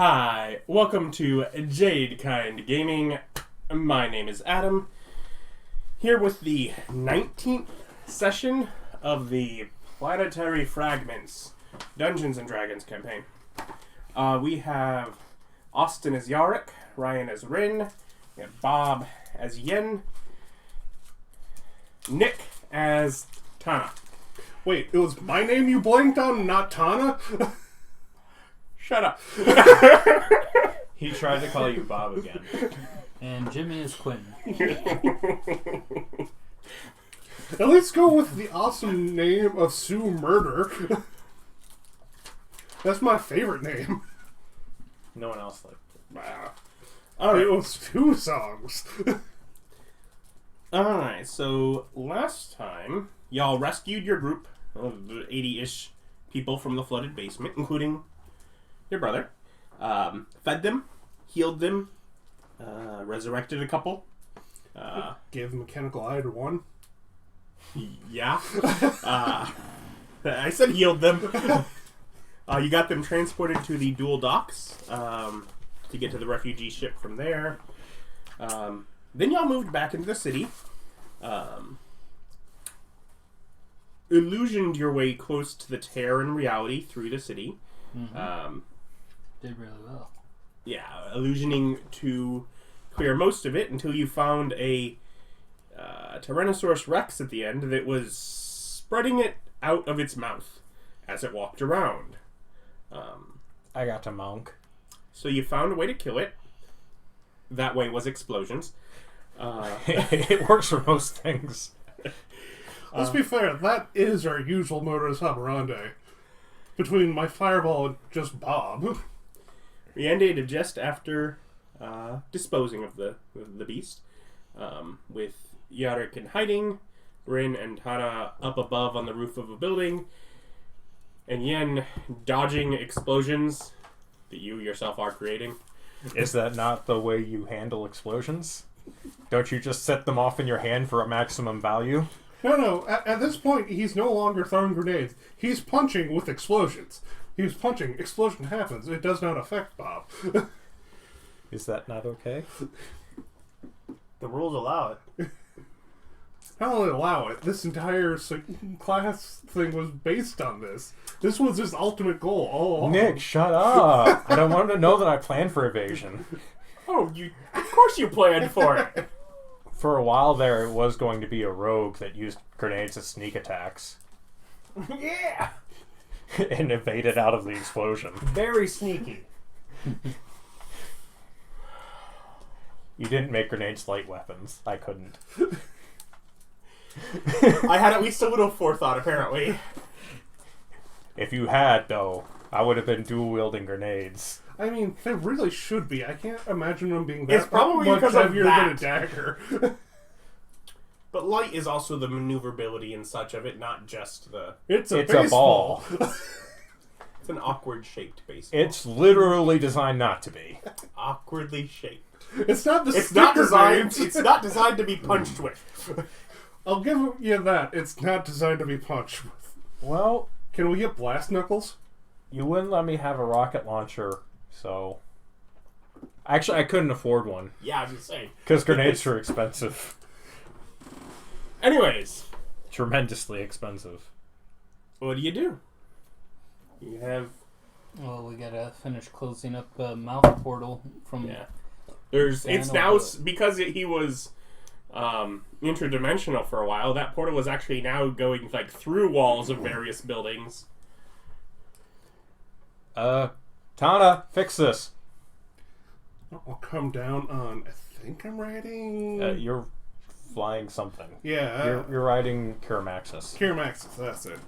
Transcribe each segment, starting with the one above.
Hi, welcome to Jade Kind Gaming. My name is Adam. Here with the 19th session of the Planetary Fragments Dungeons & Dragons campaign. We have Austin as Yarok, Ryan as Rin, we have Bob as Yen, Nick as Tana. Wait, it was my name you blanked on, not Tana? Shut up. He tried to call you Bob again. And Jimmy is Quinn. At least go with the awesome name of Sue Murder. That's my favorite name. No one else liked it. Wow. Alright. It was 2 songs. Alright, so last time, y'all rescued your group of 80-ish people from the flooded basement, including your brother. Fed them, healed them, resurrected a couple. Gave mechanical eye to one. Yeah. I said healed them. You got them transported to the dual docks to get to the refugee ship from there. Then y'all moved back into the city. Illusioned your way close to the Terran reality through the city. Mm-hmm. Did really well. Yeah, illusioning to clear most of it until you found a Tyrannosaurus Rex at the end that was spreading it out of its mouth as it walked around. I got to monk. So you found a way to kill it. That way was explosions. It works for most things. Let's be fair, that is our usual modus operandi. Between my fireball and just Bob. We ended just after disposing of the beast, with Yarok in hiding, Rin and Tana up above on the roof of a building, and Yen dodging explosions that you yourself are creating. Is that not the way you handle explosions? Don't you just set them off in your hand for a maximum value? No. At this point, he's no longer throwing grenades. He's punching with explosions. He's punching. Explosion happens. It does not affect Bob. Is that not okay? The rules allow it. Not only allow it, this entire class thing was based on this. This was his ultimate goal all along. Nick, shut up! I don't want to know that I planned for evasion. Oh, of course you planned for it! For a while there, it was going to be a rogue that used grenades as sneak attacks. Yeah! And evaded out of the explosion. Very sneaky. You didn't make grenades light weapons. I couldn't. I had at least a little forethought, apparently. If you had, though, I would have been dual-wielding grenades. I mean, they really should be. I can't imagine them being that It's probably much because of heavier that. than a dagger. But light is also the maneuverability and such of it, not just the... It's a ball. It's an awkward-shaped baseball. It's literally designed not to be. Awkwardly shaped. It's not the It's not designed. grenades. It's not designed to be punched with. I'll give you that. It's not designed to be punched with. Well, Can we get blast knuckles? you wouldn't let me have a rocket launcher, so... Actually, I couldn't afford one, Yeah, I'm just saying. because grenades are expensive. Anyways, Tremendously expensive. what do? You have Well, we gotta finish closing up mouth portal from... yeah. It's Channel, now but- because he was interdimensional for a while. That portal was actually now going like through walls of various buildings. Tana, fix this. I'll come down on... I think I'm writing... You're flying something. yeah. You're riding Kiramaxis. Kiramaxis, that's it.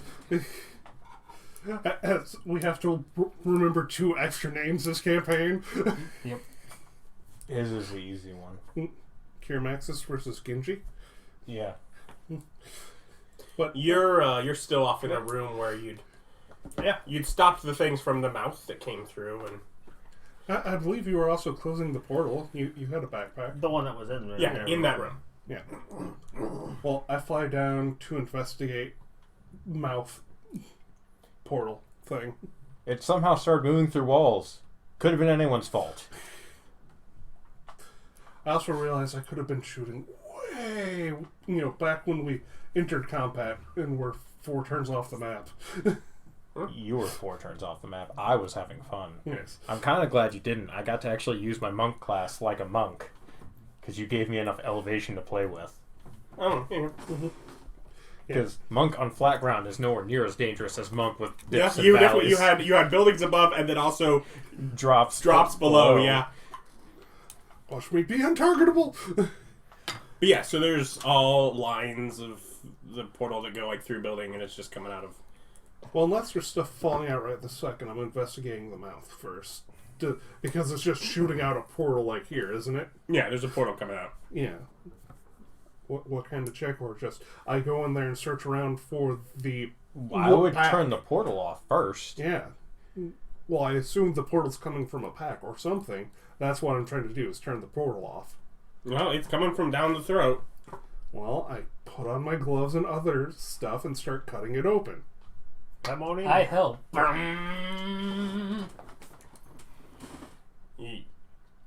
As we have to remember 2 extra names this campaign. Yep. His is the easy one. Kiramaxis versus Genji. Yeah. But You're still off in a room where you'd stopped the things from the mouth that came through, and I believe you were also closing the portal. You had a backpack. The one that was in there. in that room. Yeah. Well, I fly down to investigate mouth portal thing. It somehow started moving through walls. Could have been anyone's fault. I also realized I could have been shooting way, back when we entered combat and were 4 turns off the map. You were 4 turns off the map. I was having fun. Yes. I'm kind of glad you didn't. I got to actually use my monk class like a monk. Because you gave me enough elevation to play with. Oh, yeah. Because monk on flat ground is nowhere near as dangerous as monk with dips and you valleys. definitely you had buildings above and then also drops below. Yeah. Watch me be untargetable. But yeah, so there's all lines of the portal that go like through building, and it's just coming out of. Well, unless there's stuff falling out right this second, I'm investigating the mouth first. Because it's just shooting out a portal like here, isn't it? Yeah, there's a portal coming out. Yeah. What kind of check, or just I go in there and search around for the... I would turn the portal off first. Yeah. Well, I assume the portal's coming from a pack or something. That's what I'm trying to do, is turn the portal off. Well, it's coming from down the throat. Well, I put on my gloves and other stuff and start cutting it open. Come on in. I help.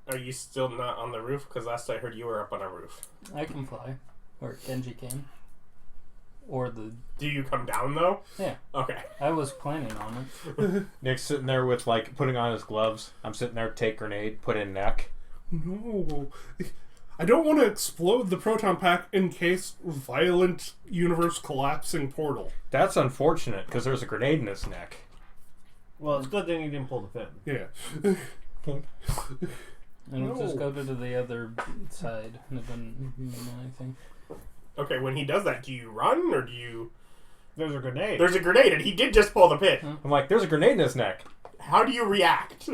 Are you still not on the roof? Because last I heard you were up on a roof. I can fly. Or Genji can. Or the... Do you come down, though? Yeah. Okay. I was planning on it. Nick's sitting there with, putting on his gloves. I'm sitting there, take grenade, put in neck. No. I don't want to explode the proton pack in case violent universe collapsing portal. That's unfortunate, because there's a grenade in his neck. Well, it's a good thing you didn't pull the pin. Yeah. And we'll just No. go to the other side. And it doesn't mean anything. Okay, when he does that, do you run, or do you... There's a grenade. There's a grenade, and he did just pull the pin. I'm like, there's a grenade in his neck. How do you react?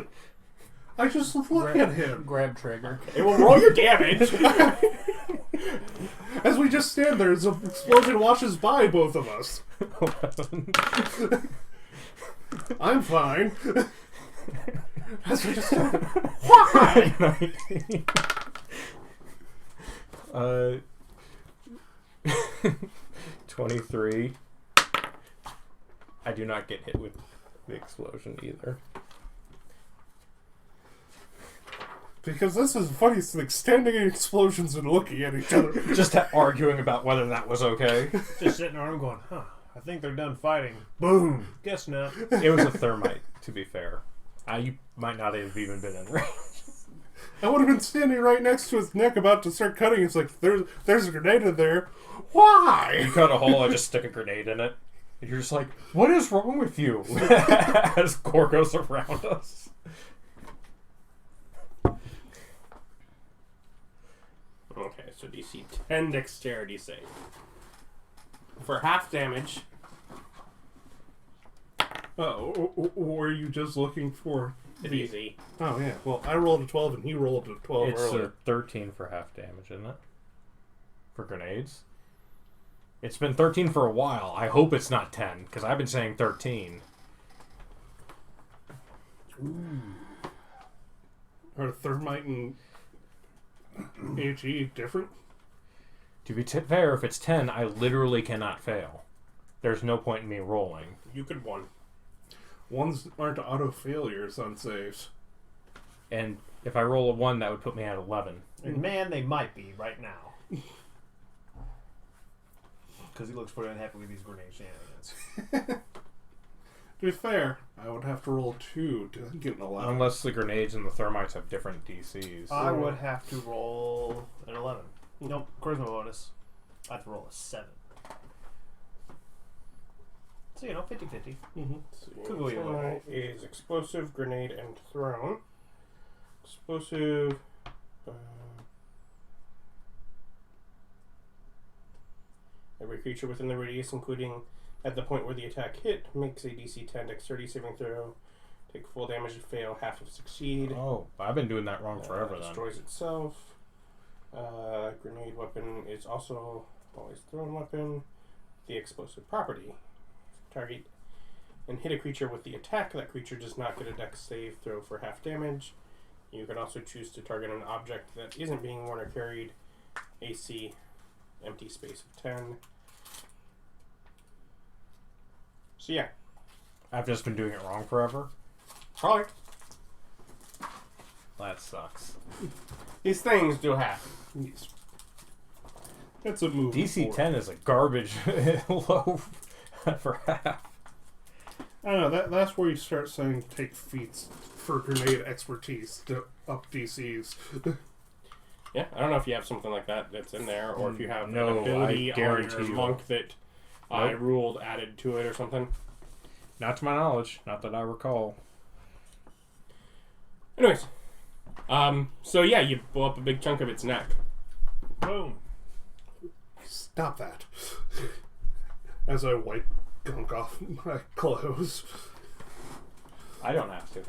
I just look at him. Grab trigger. It will roll your damage. As we just stand there, as an explosion washes by both of us. I'm fine. As we just stand there. Why? 23. I do not get hit with the explosion either. Because this is the funniest thing, standing in explosions and looking at each other. Just arguing about whether that was okay. Just sitting there, I'm going, I think they're done fighting. Boom. Guess not. It was a thermite, to be fair. You might not have even been in range. I would have been standing right next to his neck about to start cutting. It's like, there's a grenade in there. Why? You cut a hole, I just stick a grenade in it. And you're just like, what is wrong with you? As gore goes around us. Okay, so DC 10 dexterity save. For half damage. Or are you just looking for... It's easy. Oh, yeah. Well, I rolled a 12 and he rolled a 12 It's earlier. 13 for half damage, isn't it? For grenades? It's been 13 for a while. I hope it's not 10, because I've been saying 13. Are thermite and HE different? To be fair, if it's 10, I literally cannot fail. There's no point in me rolling. You could one. Ones aren't auto failures on saves. And if I roll a 1, that would put me at 11. And man, they might be right now. Because he looks pretty unhappy with these grenade shenanigans. To be fair, I would have to roll 2 to get an 11. Unless the grenades and the thermites have different DCs. I would have to roll an 11. Nope, charisma bonus. I have to roll a 7. So, 50-50. Mm-hmm. Could go either way. Is explosive, grenade, and thrown. Explosive. Every creature within the radius, including at the point where the attack hit, makes a DC 10 dexterity saving throw. Take full damage if fail, half if succeed. Oh, I've been doing that wrong forever then. Destroys itself. Grenade weapon is also always thrown weapon. The explosive property. Target and hit a creature with the attack. That creature does not get a dex save throw for half damage. You can also choose to target an object that isn't being worn or carried. AC, empty space of 10. So yeah. I've just been doing it wrong forever. Probably. that sucks. These things do happen. Yes. It's a move. DC forward. 10 is a garbage low for half. I don't know. That's where you start saying take feats for grenade expertise to up DCs. Yeah, I don't know if you have something like that that's in there, or if you have No, an ability I guarantee on your you monk that I Nope. ruled added to it or something. Not to my knowledge. Not that I recall. Anyways, so yeah, you blow up a big chunk of its neck. Boom. Stop that. As I wipe gunk off my clothes. I don't have to.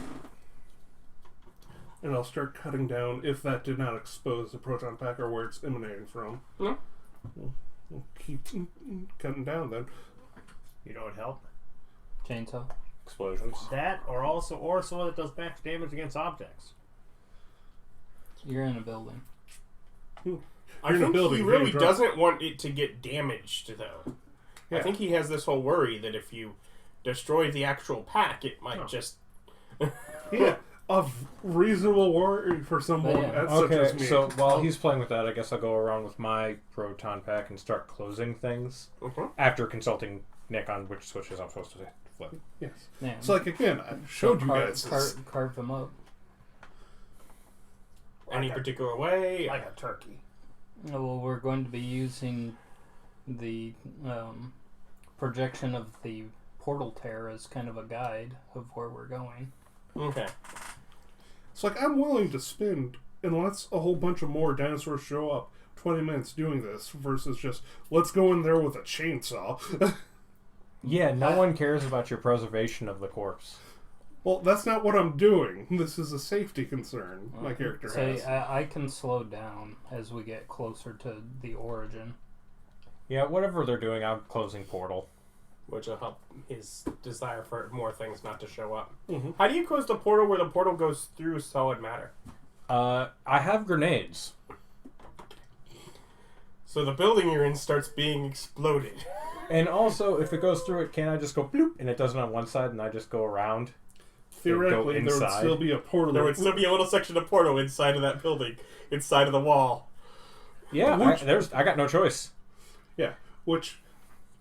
And I'll start cutting down if that did not expose the proton pack or where it's emanating from. No. We'll keep cutting down then. You know what help? Chainsaw. Explosions. That, or someone that does max damage against objects. You're in a building. I You're in a think building, he you're really drunk. doesn't want it to get damaged, though. Yeah. I think he has this whole worry that if you destroy the actual pack, it might just... Yeah, a reasonable worry for someone Yeah. such as Okay, me. so while he's playing with that, I guess I'll go around with my proton pack and start closing things Mhm. after consulting Nick on which switches I'm supposed to flip. Yes. Yeah. It's like, again, I showed you guys this. Carve them up. Any particular way? Like a turkey. Well, we're going to be using the projection of the portal tear as kind of a guide of where we're going. Okay. It's like, I'm willing to spend, unless a whole bunch of more dinosaurs show up, 20 minutes doing this versus just, let's go in there with a chainsaw. Yeah, no one cares about your preservation of the corpse. Well, that's not what I'm doing. This is a safety concern my character Say, has. I can slow down as we get closer to the origin. Yeah, whatever they're doing, I'm closing portal. Which will help his desire for more things not to show up. Mhm. How do you close the portal where the portal goes through solid matter? I have grenades. So the building you're in starts being exploded. And also, if it goes through it, can't I just go bloop and it does it on one side and I just go around? Theoretically, there would inside. still be a portal. There would still be a little section of portal inside of that building, inside of the wall. Yeah, I got no choice. Yeah, which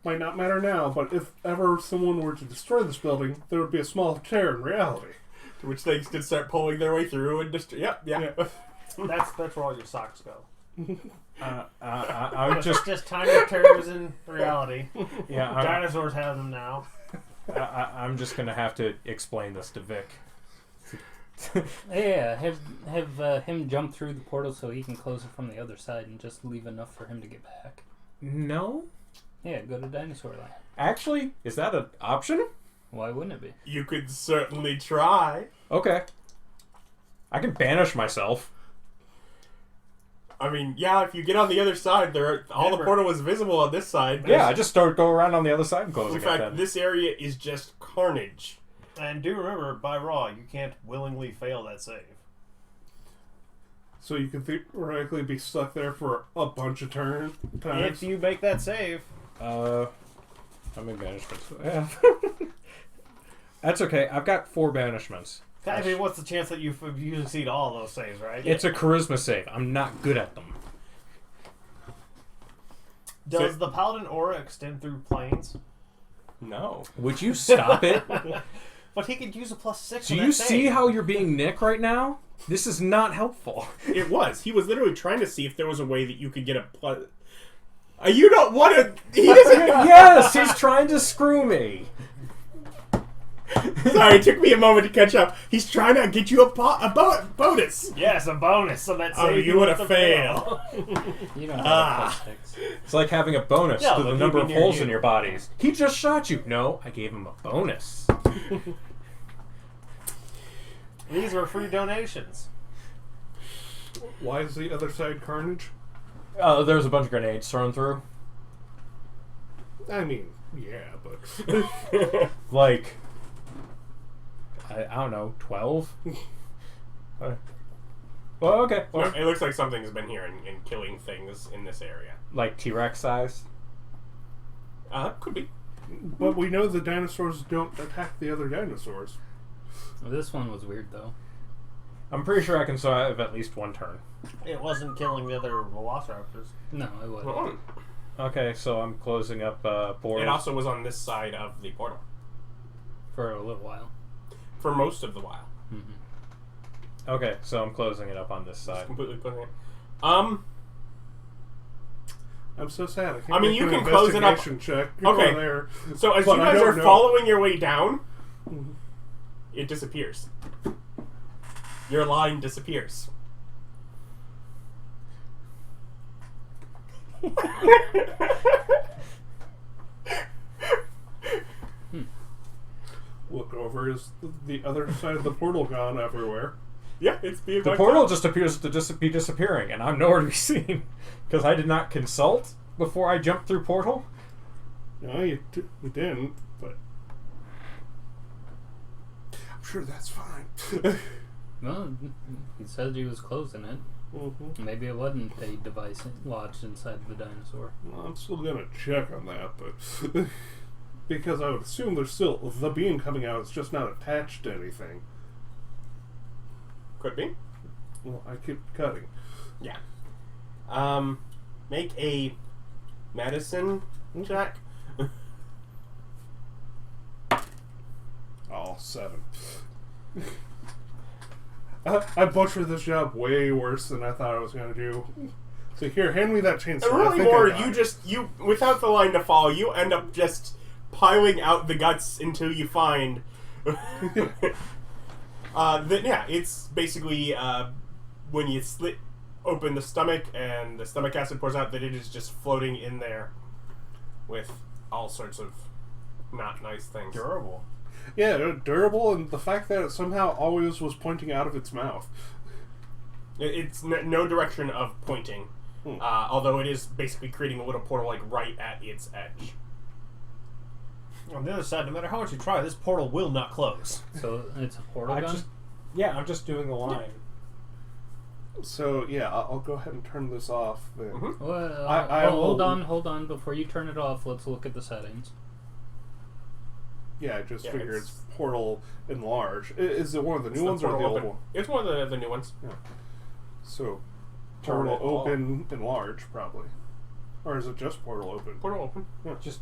might not matter now, but if ever someone were to destroy this building, there would be a small tear in reality. To which things could start pulling their way through and just... Yep, yeah. That's where all your socks go. I'm Just tiny tears in reality. yeah, Dinosaurs have them now. I'm just gonna have to explain this to Vic. Yeah, have him jump through the portal so he can close it from the other side and just leave enough for him to get back. No, Yeah, go to Dinosaur Land. actually, is that an option? Why wouldn't it be? You could certainly try. Okay, I can banish myself. I mean, yeah, if you get on the other side, all the portal is visible on this side. Yeah, I just go around on the other side and close In it. fact, Then. this area is just carnage. And do remember, by Raw, you can't willingly fail that save. So you could theoretically be stuck there for a bunch of times. If you make that save. How many banishments do I have? That's okay. I've got 4 banishments. I mean, what's the chance that you succeed all those saves, right? It's a charisma save. I'm not good at them. Does the Paladin aura extend through planes? No. Would you stop it? But he could use a +6. Do on you that see save. how you're being Nick right now? This is not helpful. It was. He was literally trying to see if there was a way that you could get a plus. You don't want to. He doesn't. Yes, he's trying to screw me. Sorry, it took me a moment to catch up. He's trying to get you a bonus. Yes, a bonus. So that Oh, save you would have to failed. You don't have a +6. It's like having a bonus Yeah, to but the he'd number be of near holes you. in your bodies. He just shot you. No, I gave him a bonus. These were free donations. Why is the other side carnage? There's a bunch of grenades thrown through. I mean, yeah, but... Like, I don't know, 12? Well, okay. No, it looks like something's been here and killing things in this area. Like T-Rex size? Could be. But we know the dinosaurs don't attack the other dinosaurs. Well, this one was weird though. I'm pretty sure I can survive at least one turn. It wasn't killing the other velociraptors. No, it wasn't. Oh. Okay, so I'm closing up portal. It also was on this side of the portal For a little while. for most of the while. Mm-hmm. Okay, so I'm closing it up on this Just side. completely closing it. I'm so sad. I can't I mean, make you an can close it up. investigation check. Okay. Go there. So as But you I guys don't are know. following your way down, it disappears. Your line disappears. Look over. Is the other side of the portal gone everywhere? Yeah, it's being The wiped portal out. just appears to be disappearing, and I'm nowhere to be seen because I did not consult before I jumped through portal. No, you didn't. But I'm sure that's fine. Well, he said he was closing it. Mm-hmm. Maybe it wasn't a device lodged inside the dinosaur. Well, I'm still gonna check on that, but because I would assume there's still the beam coming out. It's just not attached to anything. Could be. Well, I keep cutting. Yeah. Make a medicine check. Oh, 7. I butchered this job way worse than I thought I was gonna do. So here, hand me that chainsaw. And I really think more, I got you without the line to follow, you end up just piling out the guts until you find. Yeah, it's basically when you slit open the stomach and the stomach acid pours out, that it is just floating in there with all sorts of not nice things. Durable. Yeah, durable, and the fact that it somehow always was pointing out of its mouth. It's no direction of pointing, although it is basically creating a little portal like right at its edge. On the other side, no matter how much you try, this portal will not close. So it's a portal gun? I'm just doing the line. So yeah, I'll go ahead and turn this off. Then. Mm-hmm. Well, I hold will- on. Before you turn it off, let's look at the settings. Yeah, I just Yeah, figure it's- it's portal enlarge. Is it one of the It's new ones or the portal old open. one? It's one of the new ones. So Turn portal it off. open enlarge probably, or is it just portal open? Portal open. Just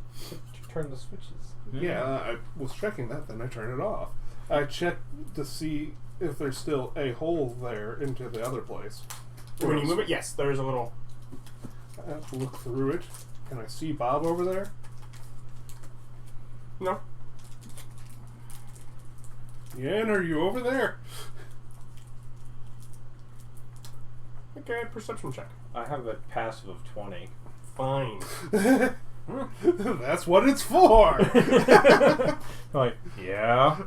turn the switches. Yeah, I was checking that. Then I turned it off. I checked to see if there's still a hole there into the other place. When you move it, yes, there's a little. I have to look through it. Can I see Bob over there? No. Yan, are you over there? Okay, perception check. I have a passive of 20. Fine. That's what it's for. Like, yeah,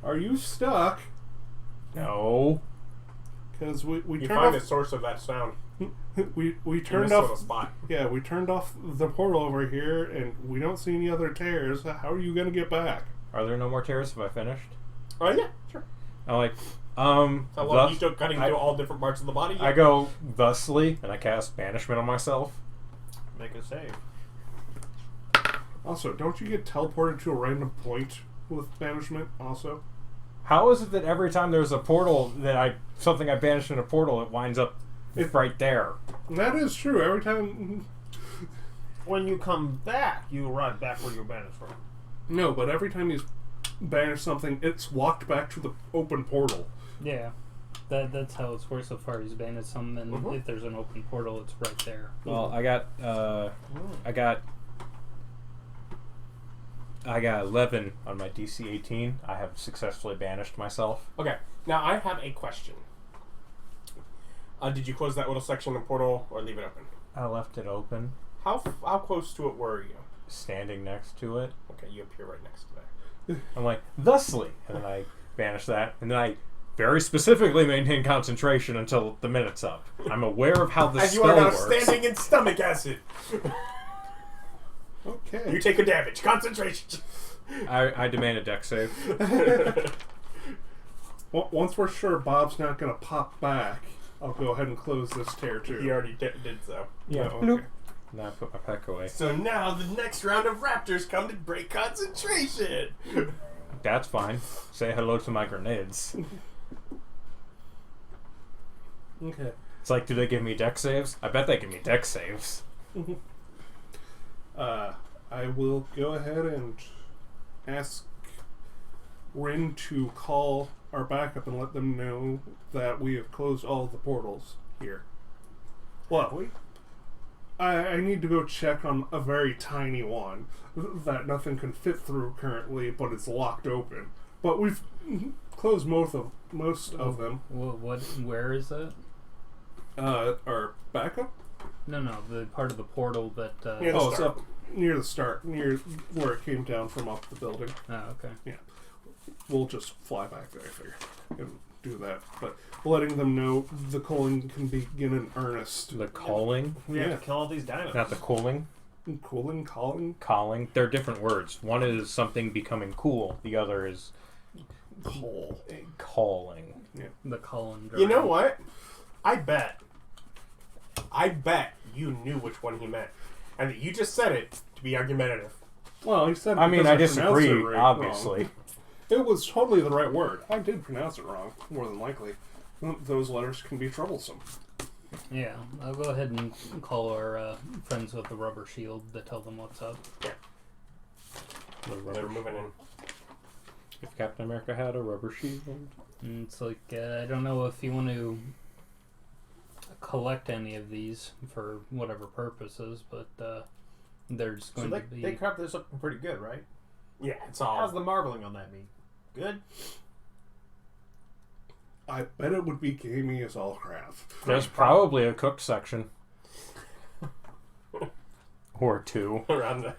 Are you stuck? no. Because we You turned find the off. source of that sound We in turned this off. little spot. Yeah, we turned off the portal over here, and we don't see any other tears. How are you gonna get back? Are there no more tears? Have I finished? Oh yeah, sure. I'm like, How long thus- you took cutting through all different parts of the body? I go thusly, and I cast banishment on myself. Make a save. Also, don't you get teleported to a random point with banishment? Also, How is it that every time there's a portal that something I banish in a portal, it winds up right there? that is true. Every time. When you come back, you arrive back where you were banished from. No, but every time you banish something, it's walked back to the open portal. Yeah. That's how it's worked so far. He's banished some, and Mhm. if there's an open portal, it's right there. Well, I got 11 on my DC 18. I have successfully banished myself. Okay, now I have a question. Did you close that little section of the portal or leave it open? I left it open, How close to it were you? standing next to it. Okay, you appear right next to there. I'm like, thusly, and then I banish that, and then I very specifically maintain concentration until the minute's up. I'm aware of how the As you spell are now works. standing in stomach acid. Okay. You take a damage. Concentration. I demand a dex save. Once we're sure Bob's not going to pop back, I'll go ahead and close this tear too. He already did so. Yeah. Oh, Bloop. okay. Now I put my peck away. So now the next round of raptors come to break concentration. That's fine. Say hello to my grenades. Okay. It's like, do they give me deck saves? I bet they give me deck saves. I will go ahead and ask Rin to call our backup and let them know that we have closed all the portals here. Well, I need to go check on a very tiny one that nothing can fit through currently, but it's locked open. But we've closed most of them. What? Where is that? Our backup? No, the part of the portal that. It's up near the start, near where it came down from off the building. Oh, okay. Yeah. We'll just fly back there, I figure, and do that. But letting them know the calling can begin in earnest. The calling? We have to kill all these dinos. Not the cooling? Calling? Calling. They're different words. One is something becoming cool. The other is calling. Yeah. The calling. You know what? I bet you knew which one he meant, and that you just said it to be argumentative. Well, he said. I mean, I pronounced disagree, it right obviously. wrong. It was totally the right word. I did pronounce it wrong, more than likely. Those letters can be troublesome. Yeah, I'll go ahead and call our friends with the rubber shield to tell them what's up. Yeah. They're moving in. If Captain America had a rubber shield. And it's like, I don't know if you want to collect any of these for whatever purposes, but there's going to be... They carved this up pretty good, right? Yeah, it's all. How's the marbling on that meat? Good? I bet it would be gamey as all crap. There's probably a cooked section. Or two. around the.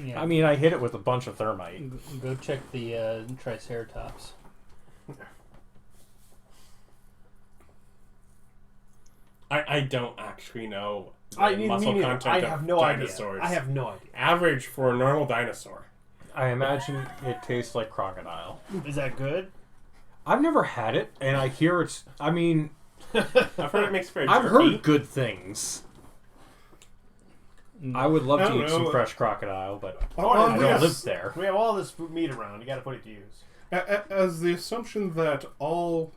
yeah. I mean, I hit it with a bunch of thermite. Go check the Triceratops. I don't actually know the I mean, muscle me neither. content I of have no dinosaurs. idea. I have no idea. Average for a normal dinosaur. I imagine it tastes like crocodile. Is that good? I've never had it, and I hear it's... I mean, I've heard it makes very I've jerky. heard good things. I would love I to don't eat some know. fresh crocodile, but On I the don't ass- live there. We have all this meat around. You got to put it to use. As the assumption that all,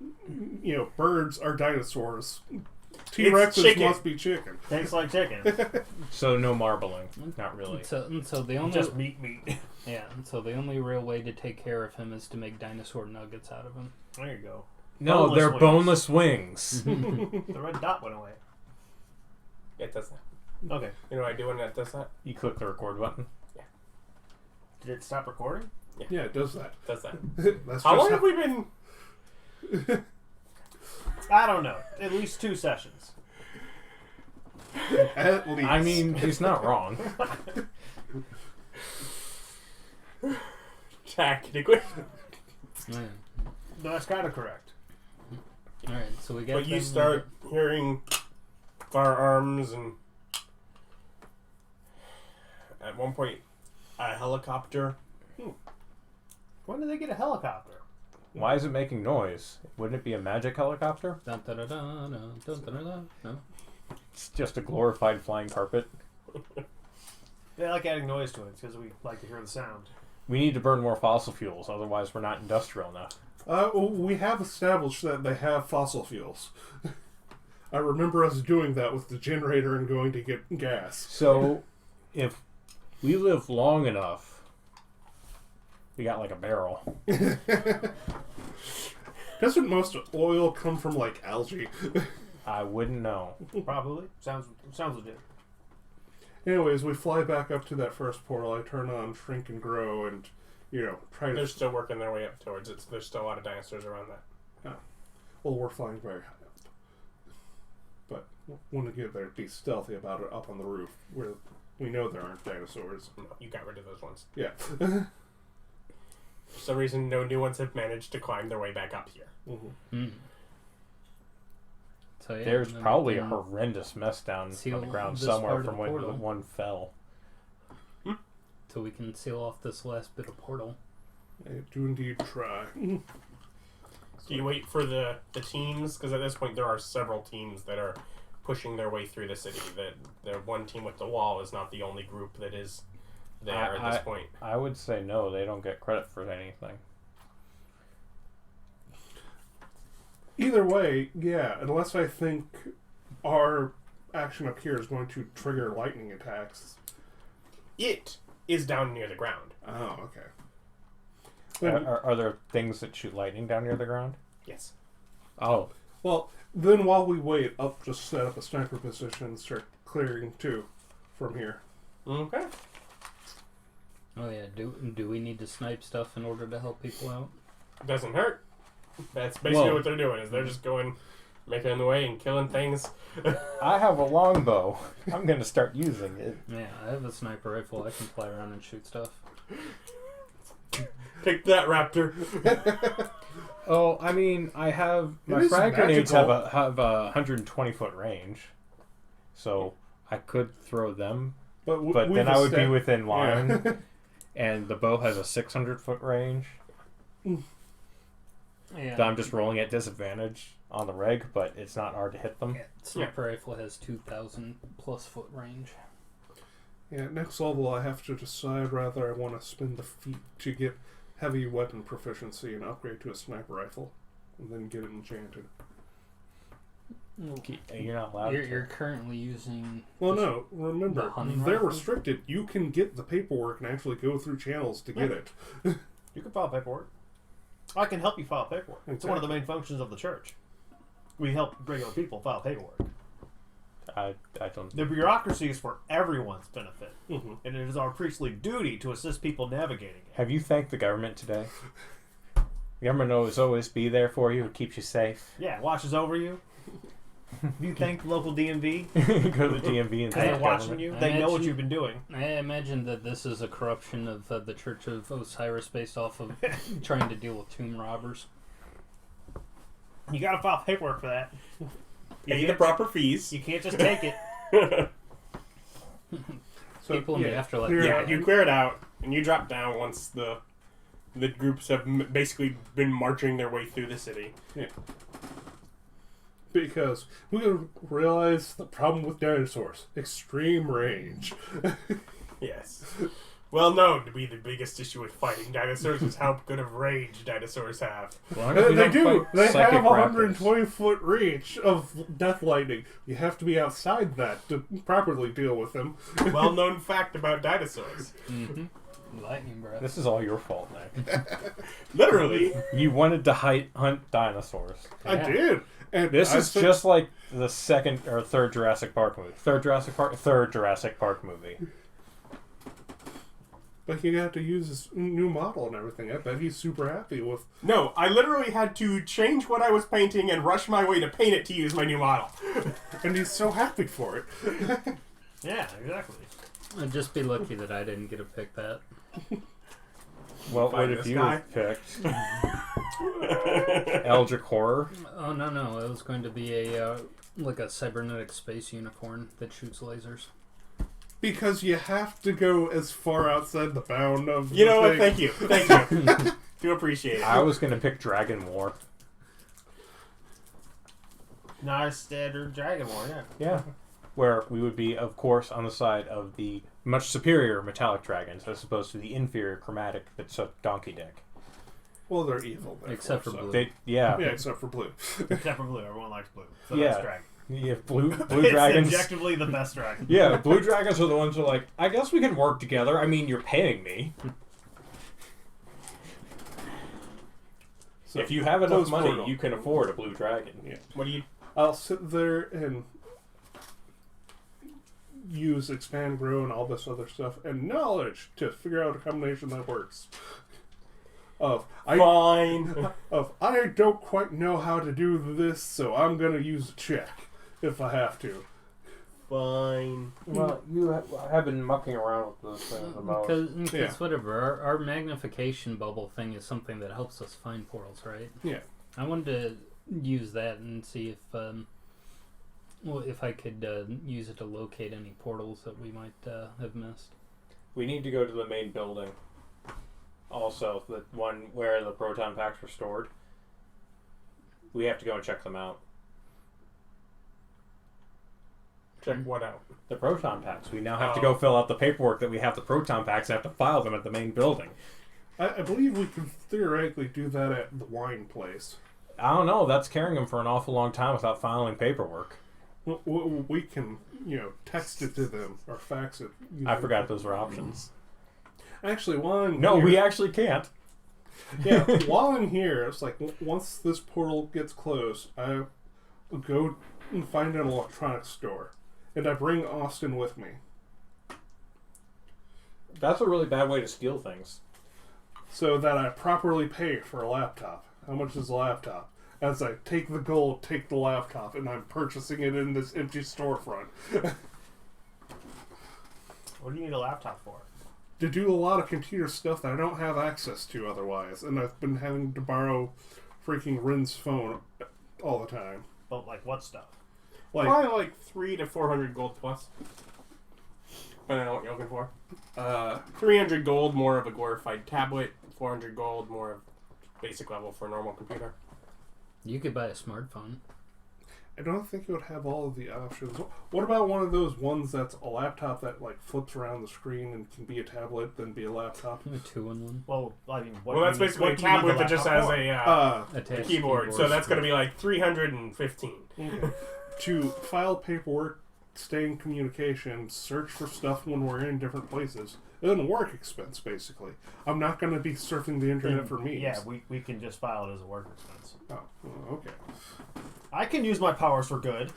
birds are dinosaurs, T-Rexes chicken. must be chicken. Tastes like chicken. So no marbling. Not really. So the only Just meat. yeah. So the only real way to take care of him is to make dinosaur nuggets out of him. There you go. No, Boneless they're wings. boneless wings. The red dot went away. It does that. Okay. You know what I do when it does that? You click the record button. Did it stop recording? Yeah, it does that. Does that? That's How just long have we been? I don't know. At least 2 sessions. At least. I mean, he's not wrong. Technically. Yeah. That's kind of correct. All right. So we got. But you them- start hearing firearms and at one point a helicopter. When did they get a helicopter? Why is it making noise? Wouldn't it be a magic helicopter? Dun, dun, dun, dun, dun, dun, dun, dun. No. It's just a glorified flying carpet. They like adding noise to it because we like to hear the sound. We need to burn more fossil fuels, otherwise we're not industrial enough. We have established that they have fossil fuels. I remember us doing that with the generator and going to get gas. So, if we live long enough, we got like a barrel. Doesn't most oil come from, algae? I wouldn't know. Probably. Sounds legit. Anyways, we fly back up to that first portal. I turn on Shrink and Grow and, try They're to... still working their way up towards it. So there's still a lot of dinosaurs around that. Well, we're flying very high up. But want to get there, be stealthy about it up on the roof, where we know there aren't dinosaurs. No, you got rid of those ones. Yeah. For some reason, no new ones have managed to climb their way back up here. Mm-hmm. Mm. So, yeah, There's and then probably we a can horrendous mess down seal on the ground this somewhere part of from the when portal. one fell. So we can seal off this last bit of portal. I do indeed try. Do you wait for the teams? Because at this point, there are several teams that are pushing their way through the city. The one team with the wall is not the only group that is there at this point. I would say no, they don't get credit for anything. Either way, yeah, unless I think our action up here is going to trigger lightning attacks. It is down near the ground. Oh, okay. Then, Are there things that shoot lightning down near the ground? Yes. Oh. well, then while we wait, I'll just set up a sniper position and start clearing too from here. Okay. Oh yeah. Do we need to snipe stuff in order to help people out? Doesn't hurt. That's basically Whoa. what they're doing. Is they're just going, making the way and killing things. I have a longbow. I'm going to start using it. Yeah, I have a sniper rifle. I can fly around and shoot stuff. Take that, Raptor. Oh, I mean, I have... My It is frag grenades have magical. a 120-foot range. So I could throw them. But we've then I would be estab- within line. Yeah. And the bow has a 600-foot range. Yeah. So I'm just rolling at disadvantage on the reg, but it's not hard to hit them. Sniper rifle has 2,000 plus foot range. Yeah, next level I have to decide whether I want to spend the feat to get heavy weapon proficiency and upgrade to a sniper rifle, and then get it enchanted. You're not allowed You're currently using. Well, just no, remember, the hunting they're rifle? restricted. You can get the paperwork and actually go through channels to get it. You can file paperwork. I can help you file paperwork. It's one of the Exactly. main functions of the church. We help regular people file paperwork. I don't... The bureaucracy is for everyone's benefit, Mm-hmm. and it is our priestly duty to assist people navigating it. Have you thanked the government today? The government will always be there for you. It keeps you safe. Yeah, watches over you. You thank the local DMV Go to the DMV and because thank they're the watching government. you. I They know what imagine- you've been doing. I imagine that this is a corruption of the Church of Osiris based off of trying to deal with tomb robbers. You got to file paperwork for that. Pay the proper fees. You can't just take it. So, People in the yeah, afterlife. clear Yeah, out- you clear it out, and you drop down once the groups have basically been marching their way through the city. Because we realize the problem with dinosaurs: extreme range. Yes. Well known to be the biggest issue with fighting dinosaurs is how good of range dinosaurs have. They do. They have 120-foot reach of death lightning. You have to be outside that to properly deal with them. Well known fact about dinosaurs. Mm-hmm. Lightning breath. This is all your fault, Nick. Literally. You wanted to hunt dinosaurs. I Yeah. did. And This I is said- just like the second or third Jurassic Park movie. Third Jurassic Park movie. But he got to use his new model and everything. I bet he's super happy with. No, I literally had to change what I was painting and rush my way to paint it to use my new model. And he's so happy for it. Yeah, exactly. I'd just be lucky that I didn't get to pick that. What Find would this if you guy. have picked? Eldritch Horror? Oh no! It was going to be a like a cybernetic space unicorn that shoots lasers. Because you have to go as far outside the bound of. You the know what? thing. Thank you. Do appreciate it. I was going to pick Dragon War. Nice standard Dragon War, yeah. Yeah. Where we would be, of course, on the side of the much superior metallic dragons as opposed to the inferior chromatic that took Donkey Dick. Well, they're evil. Except for therefore, blue. so- Yeah. Yeah, except for blue. Except for blue. Everyone likes blue. So Yeah. that's dragon. Yeah, blue It's dragons. objectively the best dragon. Yeah, blue dragons are the ones who are like, I guess we can work together. I mean, you're paying me. So, If you have enough close money, portal. you can afford a blue dragon. Yeah. What do you... I'll sit there and use expand, grow, and all this other stuff, and knowledge to figure out a combination that works. I don't quite know how to do this, so I'm gonna use a check if I have to. Fine. Well, you have been mucking around with those things the most. Because Yeah. whatever, our magnification bubble thing is something that helps us find portals, right? Yeah. I wanted to use that and see if I could use it to locate any portals that we might have missed. We need to go to the main building. Also, the one where the proton packs were stored. We have to go and check them out. Check what out? The proton packs. We now have to go fill out the paperwork that we have the proton packs and have to file them at the main building. I believe we can theoretically do that at the wine place. I don't know. That's carrying them for an awful long time without filing paperwork. We can, text it to them or fax it. I forgot those were options. Actually, while I'm No, here, we actually can't. yeah, while I'm here, it's like once this portal gets closed, I go and find an electronics store, and I bring Austin with me. That's a really bad way to steal things. So that I properly pay for a laptop. How much is a laptop? As I take the gold, take the laptop, and I'm purchasing it in this empty storefront. What do you need a laptop for? To do a lot of computer stuff that I don't have access to otherwise. And I've been having to borrow freaking Rin's phone all the time. But like what stuff? Like, Probably like 300 to 400 gold plus. I don't know what you're looking for. 300 gold, more of a glorified tablet. 400 gold, more of basic level for a normal computer. You could buy a smartphone. I don't think it would have all of the options. What about one of those ones that's a laptop that like flips around the screen and can be a tablet, then be a laptop? A 2-in-1. Well, I mean, what Well, do that's you need- basically a what do you need tablet the that just laptop has for? a Attached keyboard. So that's going to be screen. like 315. Okay. To file paperwork, stay in communication, search for stuff when we're in different places. It's a work expense, basically. I'm not going to be surfing the internet for memes. Yeah, we can just file it as a work expense. Oh, okay. I can use my powers for good.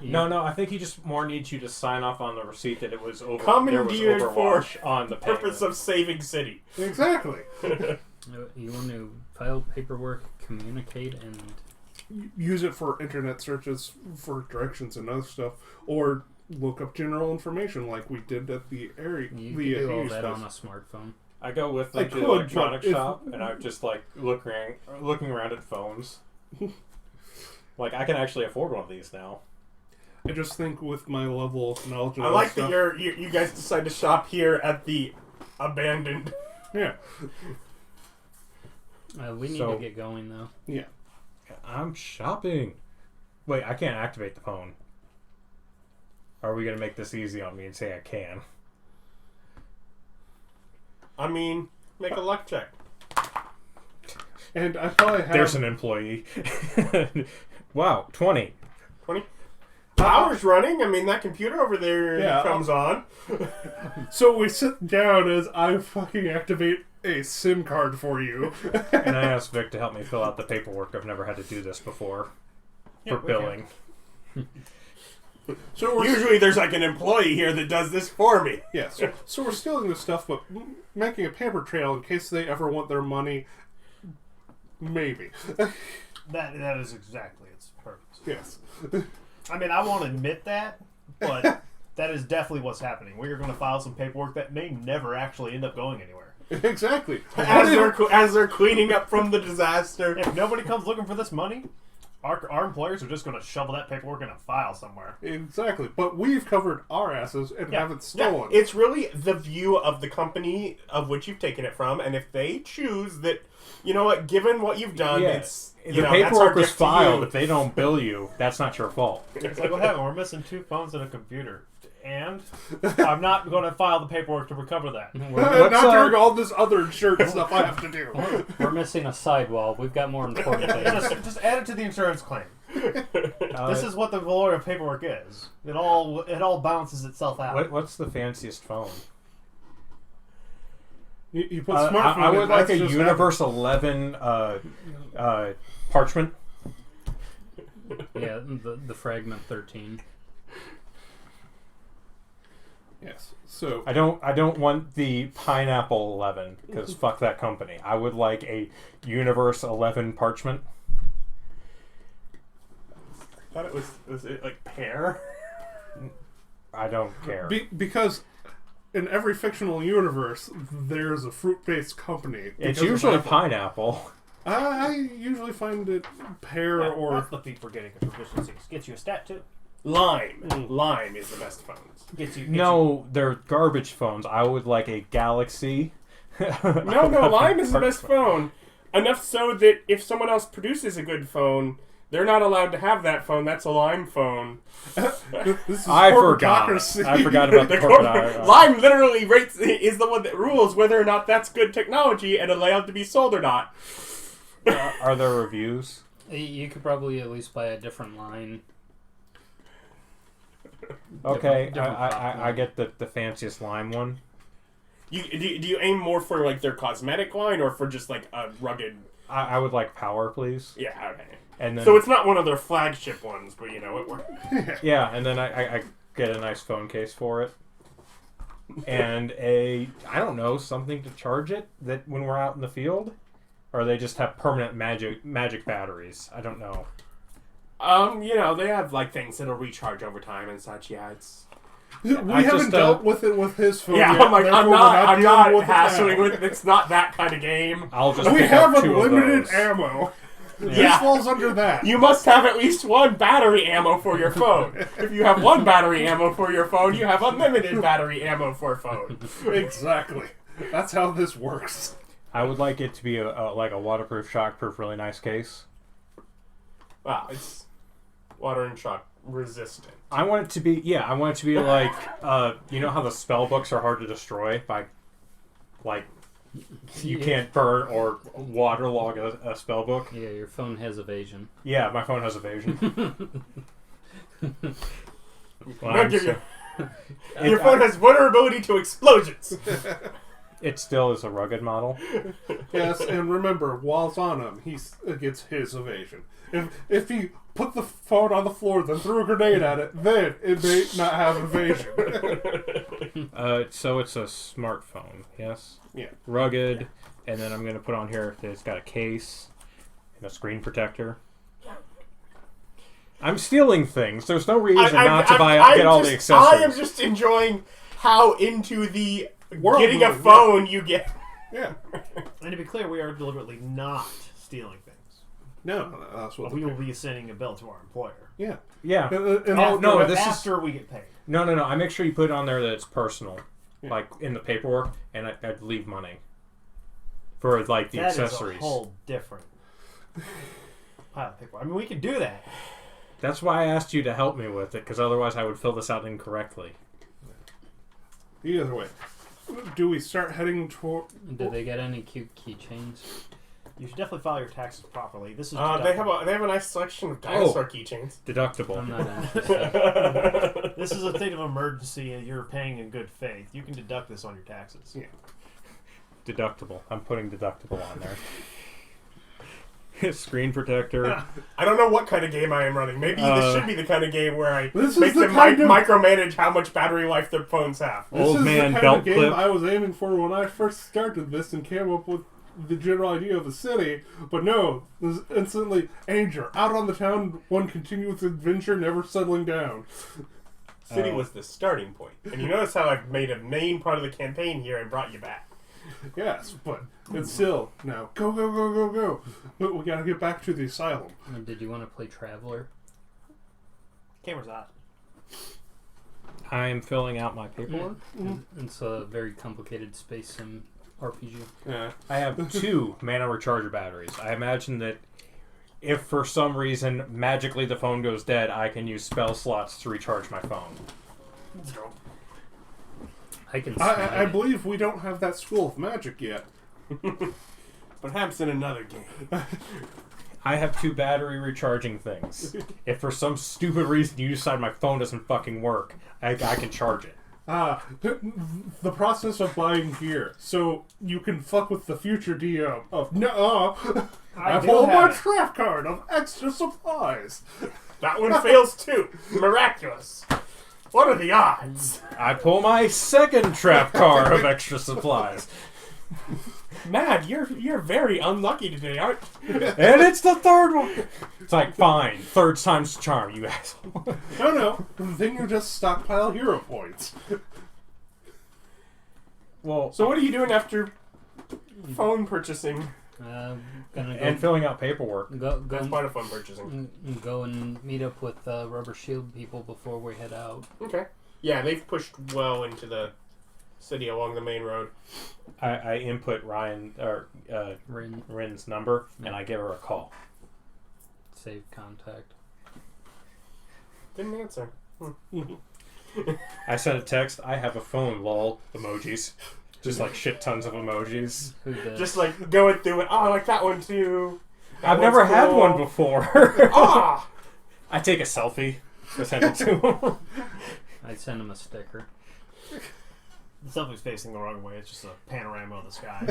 No, I think he just more needs you to sign off on the receipt that it was over. Commandeered there was for Overwatch on the Purpose payment. of saving city. Exactly. You want to file paperwork, communicate, and Use it for internet searches for directions and other stuff, or look up general information like we did at the area. you the can do all Hughes that place. on a smartphone. I go with I like the could, electronics but if- shop, and I just like looking around at phones. Like I can actually afford one of these now. I just think with my level of knowledge of I other like stuff, that you guys decide to shop here at the abandoned. Yeah. We need So- to get going, though. Yeah. I'm shopping. Wait, I can't activate the phone. Are we gonna make this easy on me and say I can? I mean, make a luck check. And I probably have... There's an employee. Wow, 20. 20. Power's running. I mean, that computer over there Yeah. comes on. So we sit down as I fucking activate a SIM card for you. And I asked Vic to help me fill out the paperwork. I've never had to do this before. Yeah, For we billing. So we're Usually there's like an employee here that does this for me. yeah. So we're stealing this stuff, but making a paper trail in case they ever want their money. Maybe. That is exactly its purpose. Yes. I mean, I won't admit that, but that is definitely what's happening. We are going to file some paperwork that may never actually end up going anywhere. Exactly. As they're cleaning up from the disaster. If nobody comes looking for this money, our employers are just going to shovel that paperwork in a file somewhere. Exactly. But we've covered our asses and Yeah. haven't Yeah, stolen. it's really the view of the company of which you've taken it from, and if they choose that, you know what, given what you've done, it's the you know, that's our paperwork was gift to filed. you. If they don't bill you, that's not your fault. It's like, what happened? We're missing 2 phones and a computer. And I'm not going to file the paperwork to recover that. Not during all this other insurance stuff I have to do. We're missing a sidewall. We've got more important things. Just add it to the insurance claim. This is what the valor of paperwork is. It all balances itself out. What's the fanciest phone? You put smartphone I in, would like that's a just Universe 11 parchment. Yeah, the Fragment 13. Yes. So I don't want the Pineapple 11 because fuck that company. I would like a Universe 11 parchment. I thought it was it like pear? I don't care. because in every fictional universe, there's a fruit-based company. It's because of usually Apple. pineapple. I usually find it pear or That's the feat for getting a proficiency. Gets you a stat too. Lime. Lime is the best phones. Gets you. No, they're garbage phones. I would like a Galaxy. No, Lime is the best phone. Enough so that if someone else produces a good phone, they're not allowed to have that phone. That's a Lime phone. this is I forgot. corporatocracy. I forgot about the The corporate. Lime literally is the one that rules whether or not that's good technology and allowed to be sold or not. Are there reviews? You could probably at least buy a different line. Okay, Different I get the fanciest lime one. Do you aim more for like their cosmetic line or for just like a rugged? I would like power, please. Yeah, okay. And then, So it's not one of their flagship ones, but you know it works. yeah, and then I get a nice phone case for it. And I don't know, something to charge it that when we're out in the field? Or they just have permanent magic batteries? I don't know. You know, they have like things that'll recharge over time and such. Yeah, it's. We I haven't just, dealt with it with his phone Yeah, yet. I'm like, I'm therefore we're not dealing with it hassling now. with it. It's not that kind of game. I'll just We pick have up two of unlimited those. ammo. This Yeah. falls under that. You must have at least one battery ammo for your phone. If you have one battery ammo for your phone, you have unlimited battery ammo for a phone. Exactly. That's how this works. I would like it to be like a waterproof, shockproof, really nice case. Wow, it's water and shock resistant. I want it to be, like, you know how the spell books are hard to destroy by, like, you can't burn or waterlog a spell book? Yeah, your phone has evasion. Yeah, my phone has evasion. Your phone has vulnerability to explosions. It still is a rugged model. Yes, and remember, while it's on him, he gets his evasion. If he put the phone on the floor, then threw a grenade at it, then it may not have evasion. So it's a smartphone, yes? Yeah. Rugged, and then I'm going to put on here that it's got a case and a screen protector. I'm stealing things. There's no reason not to get all the accessories. I am just enjoying how into the World getting a moving, phone you get. Yeah. And to be clear, we are deliberately not stealing things. No, that's what We will be sending a bill to our employer. Yeah. Yeah. And no, this is... after we get paid. No. I make sure you put on there that it's personal. Yeah. Like, in the paperwork, and I'd leave money. For, like, the accessories. That is a whole different pile of paper. I mean, we could do that. That's why I asked you to help me with it, because otherwise I would fill this out incorrectly. Either way. Do we start heading toward... Did they get any cute keychains? You should definitely file your taxes properly. This is They have a nice selection of dinosaur keychains. Deductible. I'm not interested. This is a state of emergency and you're paying in good faith. You can deduct this on your taxes. Yeah. Deductible. I'm putting deductible on there. Screen protector. I don't know what kind of game I am running. Maybe this should be the kind of game where I This is make the them kind of- micromanage how much battery life their phones have. This Old is man the kind belt of game clip. I was aiming for when I first started this and came up with the general idea of the city. But no, there's instantly Anger. Out on the town, one continuous adventure, never settling down. City was the starting point. And you notice how I've made a main part of the campaign here and brought you back. Yes, but it's still now go. But we gotta get back to the asylum. Did you want to play Traveler? Camera's hot. I'm filling out my paperwork. It's a very complicated space sim RPG. Yeah. I have 2 mana recharger batteries. I imagine that if for some reason magically the phone goes dead, I can use spell slots to recharge my phone. I can. I believe we don't have that school of magic yet. Perhaps in another game. I have 2 battery recharging things. If for some stupid reason you decide my phone doesn't fucking work, I can charge it. The process of buying gear, so you can fuck with the future DM of I do pulled my have it. draft card of extra supplies. That one fails too. Miraculous. What are the odds? I pull my second trap card of extra supplies. Mad, you're very unlucky today, aren't you? And it's the third one. It's like, fine, third time's the charm, you asshole. No. Then you just stockpile hero points. Well, So what are you doing after phone purchasing? Gonna go and filling out paperwork. That's part of phone purchasing. go and meet up with Rubber Shield people before we head out. Okay. Yeah, they've pushed well into the city along the main road. I input Rin's number, and I give her a call. Save contact. Didn't answer. I sent a text, I have a phone, lol, emojis. Just like shit tons of emojis. Who the, Just like going through it. Oh, I like that one too. I've never had one before. Ah! I take a selfie. Just send it to him. I send him a sticker. The selfie's facing the wrong way. It's just a panorama of the sky.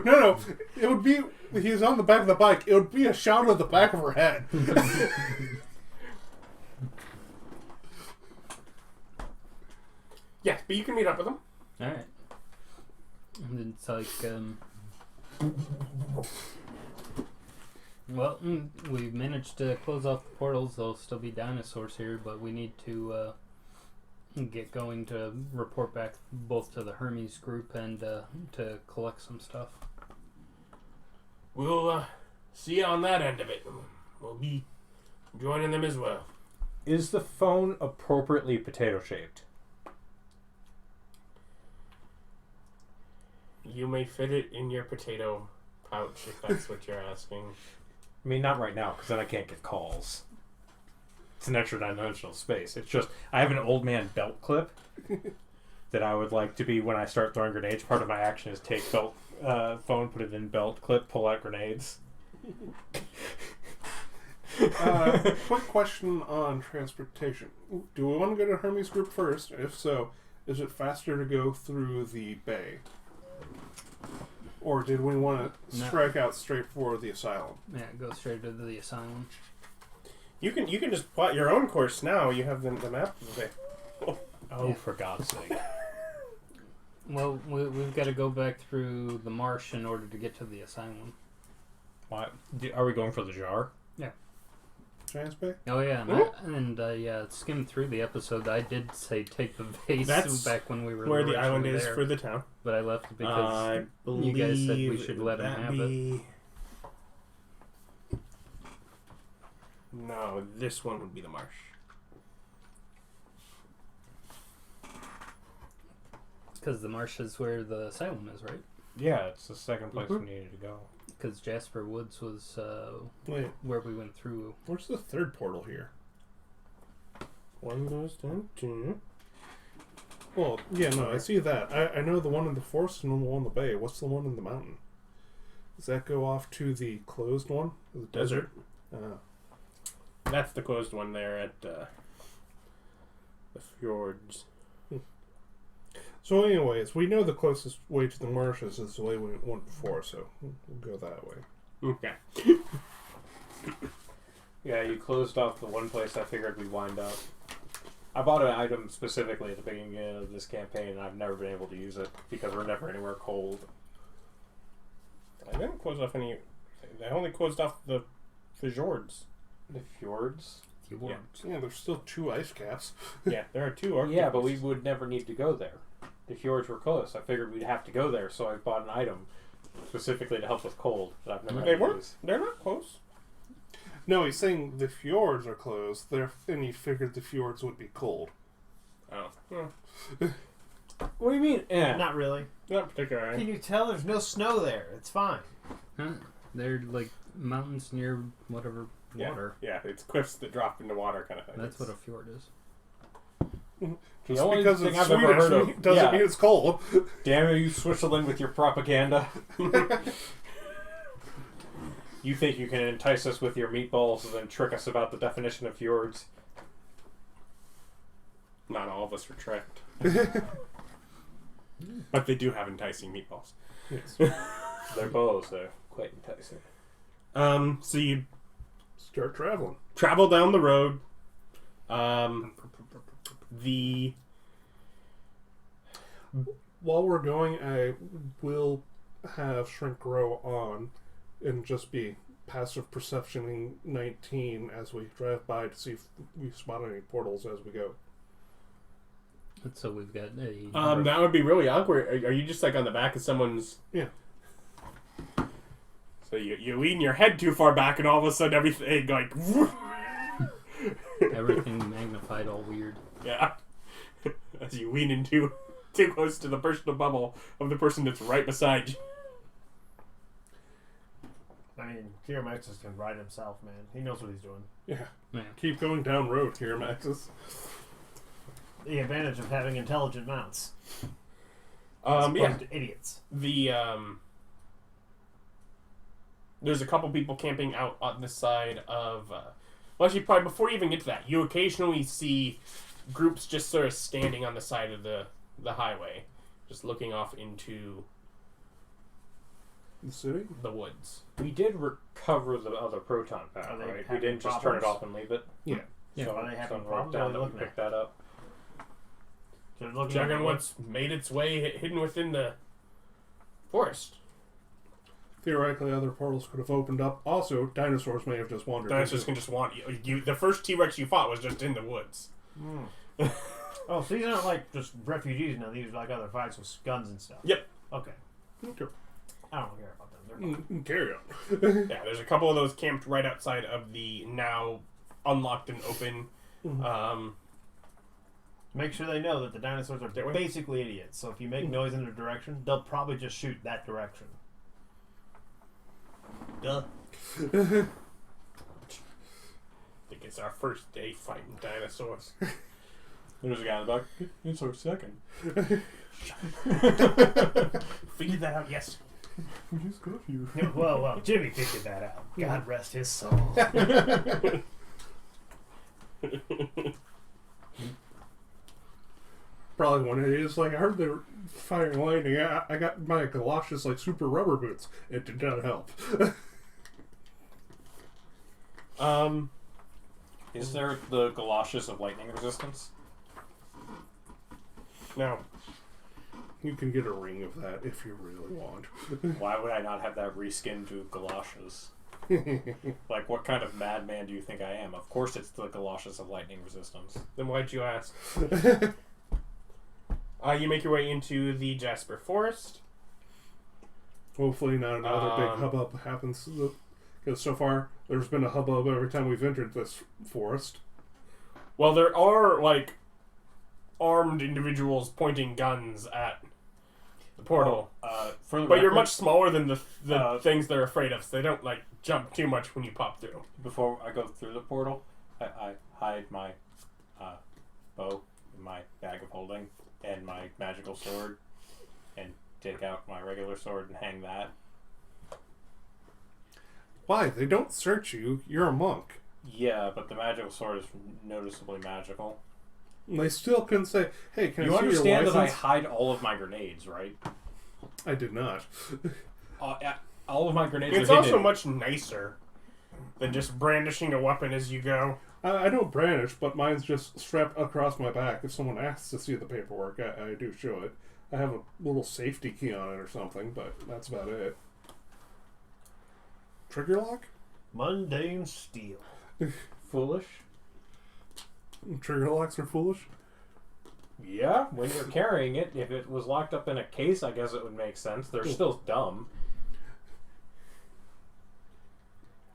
No. It would be... He's on the back of the bike. It would be a shot of the back of her head. Yes, but you can meet up with them. Alright. And it's like, well, we've managed to close off the portals. There'll still be dinosaurs here, but we need to get going to report back both to the Hermes group and to collect some stuff. We'll see you on that end of it. We'll be joining them as well. Is the phone appropriately potato-shaped? You may fit it in your potato pouch if that's what you're asking. I mean, not right now, because then I can't get calls. It's an extra dimensional space. It's just, I have an old man belt clip that I would like to be, when I start throwing grenades, part of my action is take belt phone, put it in belt clip, pull out grenades. Quick question on transportation. Do we want to go to Hermes group first? If so, is it faster to go through the bay? Or did we want to strike out straight for the asylum? Yeah, go straight to the asylum. You can just plot your own course now. You have the map. Okay. Oh, for God's sake. Well, we've got to go back through the marsh in order to get to the asylum. Why? Are we going for the jar? Yeah. Giants Bay? Oh yeah, and skimmed through the episode. I did say take the vase That's back when we were where the island originally is there, for the town. but I left it because I you guys said we believe should let him that have it. No, this one would be the marsh. Because the marsh is where the asylum is, right? Yeah, it's the second place we needed to go. Because Jasper Woods was Wait, where we went through. where's the third portal here? One goes down to... Well, yeah, no, I see that. I know the one in the forest and the one in the bay. What's the one in the mountain? Does that go off to the closed one? The desert? That's the closed one there at the fjords. So anyways, we know the closest way to the marshes is the way we went before, so we'll go that way. Okay. Yeah, you closed off the one place I figured we'd wind up. I bought an item specifically at the beginning of this campaign, and I've never been able to use it because we're never anywhere cold. I didn't close off any... I only closed off the fjords. The fjords? Yeah. Yeah, there's still 2 ice caps. Yeah, there are 2 Arctic Yeah, but we oceans. would never need to go there. The fjords were close. I figured we'd have to go there, so I bought an item specifically to help with cold that I've never They had to weren't. use. They're not close. No, he's saying the fjords are closed, and he figured the fjords would be cold. Oh. What do you mean? Eh. Not really. Not particularly. Can you tell there's no snow there? It's fine. Huh. They're like mountains near whatever water. Yeah, it's cliffs that drop into water kind of thing. That's what a fjord is. Just The only because thing it's I've ever Swedish heard of- doesn't yeah. mean it's cold. Damn it, you Switzerland with your propaganda. You think you can entice us with your meatballs and then trick us about the definition of fjords? Not all of us were tricked. But they do have enticing meatballs. Yes. Their bows are quite enticing. So you Start traveling. travel down the road. While we're going, I will have Shrink Grow on and just be passive perceptioning 19 as we drive by to see if we spot any portals as we go. So we've got a. that would be really awkward. Are you just like on the back of someone's? Yeah. So you lean your head too far back, and all of a sudden everything like. Everything magnified all weird. Yeah. As you lean in too close to the personal bubble of the person that's right beside you. I mean, Kiramakis can ride himself, man. He knows what he's doing. Yeah. Yeah. Keep going down road here, Maxis. The advantage of having intelligent mounts. Yeah. To idiots. The there's a couple people camping out on the side of. Well, actually, probably before you even get to that, you occasionally see groups just sort of standing on the side of the highway, just looking off into The city? the woods. We did recover the other proton pack, Are they right? We having didn't just turn it problems? off and leave it. Yeah. Yeah. So, Are they having someone wrote problems? down What are that they we looking picked that up. So they're looking Checking at what's made its way hidden within the forest. Theoretically, other portals could have opened up. Also, dinosaurs may have just wandered. Dinosaurs into can just want you. The first T-Rex you fought was just in the woods. Oh, so these aren't like just refugees now. These are like other fights with guns and stuff. Yep. Okay. Okay. I don't care about them. They're fine. Carry on. Yeah, there's a couple of those camped right outside of the now unlocked and open. Make sure they know that the dinosaurs are basically idiots. So if you make noise in their direction, they'll probably just shoot that direction. Duh. I think it's our first day fighting dinosaurs. There's a guy in the back. It's our second. Figured that out yesterday. We just got here. Well, Jimmy figured that out. God rest his soul. Probably one of it is like I heard they were firing lightning. I got my galoshes like super rubber boots. It did not help. Is there the galoshes of lightning resistance? No. You can get a ring of that if you really want. Why would I not have that reskinned to galoshes? Like, what kind of madman do you think I am? Of course it's the galoshes of lightning resistance. Then why'd you ask? You make your way into the Jasper Forest. Hopefully not another big hubbub happens. Because so far, there's been a hubbub every time we've entered this forest. Well, there are, like, armed individuals pointing guns at the portal. For the But you're record, much smaller than the things they're afraid of, so they don't, like, jump too much when you pop through. Before I go through the portal, I hide my bow in my bag of holding and my magical sword and take out my regular sword and hang that. Why? They don't search you. You're a monk. Yeah, but the magical sword is noticeably magical. And they still couldn't say, hey, can You I see your understand that I license? hide all of my grenades, right? I did not. All of my grenades It's are also hidden. much nicer than just brandishing a weapon as you go. I don't brandish, but mine's just strapped across my back. If someone asks to see the paperwork, I do show it. I have a little safety key on it or something, but that's about it. Trigger lock? Mundane steel. Foolish? Trigger locks are foolish? Yeah, when you're carrying it, if it was locked up in a case, I guess it would make sense. They're still dumb.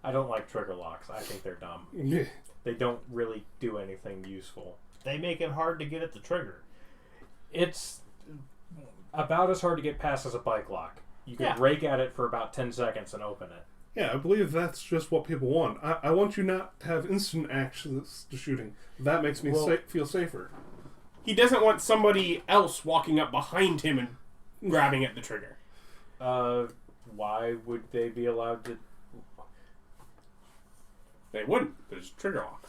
I don't like trigger locks. I think they're dumb. Yeah. They don't really do anything useful. They make it hard to get at the trigger. It's about as hard to get past as a bike lock. You can Yeah. rake at it for about 10 seconds and open it. Yeah, I believe that's just what people want. I want you not to have instant access to shooting. That makes me feel safer. He doesn't want somebody else walking up behind him and grabbing at the trigger. Why would they be allowed to... They wouldn't. There's a trigger lock.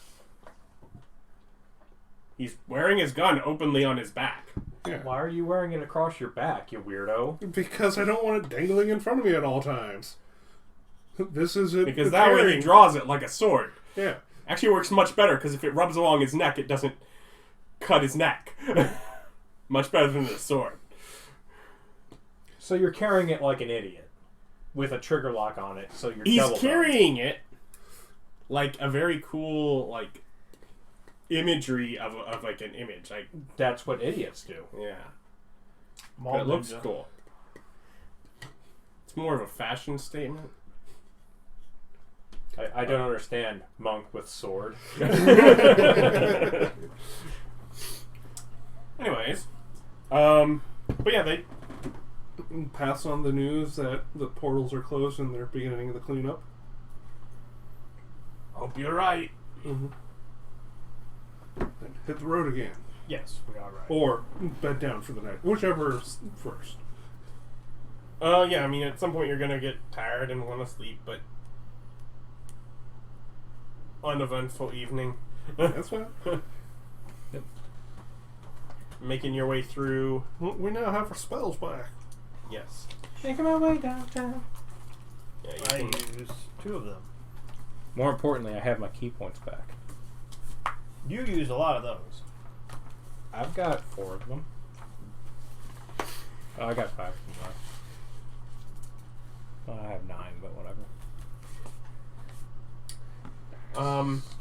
He's wearing his gun openly on his back. Yeah. Why are you wearing it across your back, you weirdo? Because I don't want it dangling in front of me at all times. This isn't... Because that way he draws it like a sword. Yeah. Actually works much better, because if it rubs along his neck, it doesn't cut his neck. Much better than the sword. So you're carrying it like an idiot. With a trigger lock on it, so you're He's double carrying it like a very cool, like, imagery of like an image. Like, That's what idiots do. yeah. Mall But it looks ninja. cool. It's more of a fashion statement. I don't understand monk with sword. Anyways. But yeah, they... Pass on the news that the portals are closed and they're beginning the cleanup. Hope you're right. And hit the road again. Yes, we are right. Or bed down for the night. Whichever is first. Yeah, I mean, at some point you're gonna get tired and want to sleep, but uneventful evening. That's fine. Making your way through. Well, we now have our spells back. Yes. Making my way downtown. Yeah, I you can. use 2 of them. More importantly, I have my key points back. You use a lot of those. I've got 4 of them. Oh, I got 5 of them left. Well, I have 9, but whatever.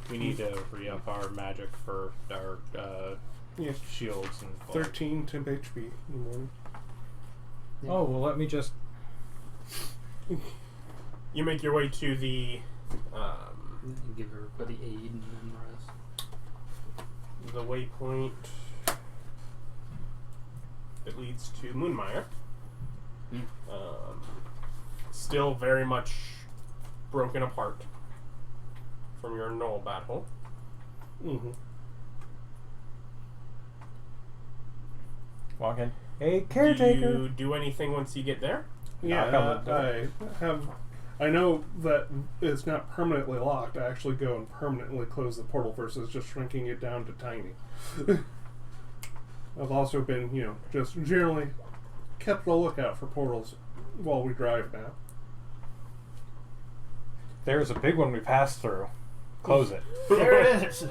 We need to re-up our magic for our Yeah. shields and. 13 temp HP in the morning. Oh well, let me just. You make your way to the Give everybody aid and then rest. waypoint that leads to Moonmire. Mm. Still very much broken apart from your Knoll battle. Mm-hmm. Walk in. Hey, caretaker. Do you do anything once you get there? Yeah, Knock on the I know that it's not permanently locked. I actually go and permanently close the portal versus just shrinking it down to tiny. I've also been, just generally kept a lookout for portals while we drive now. There's a big one we passed through. Close it. There it is.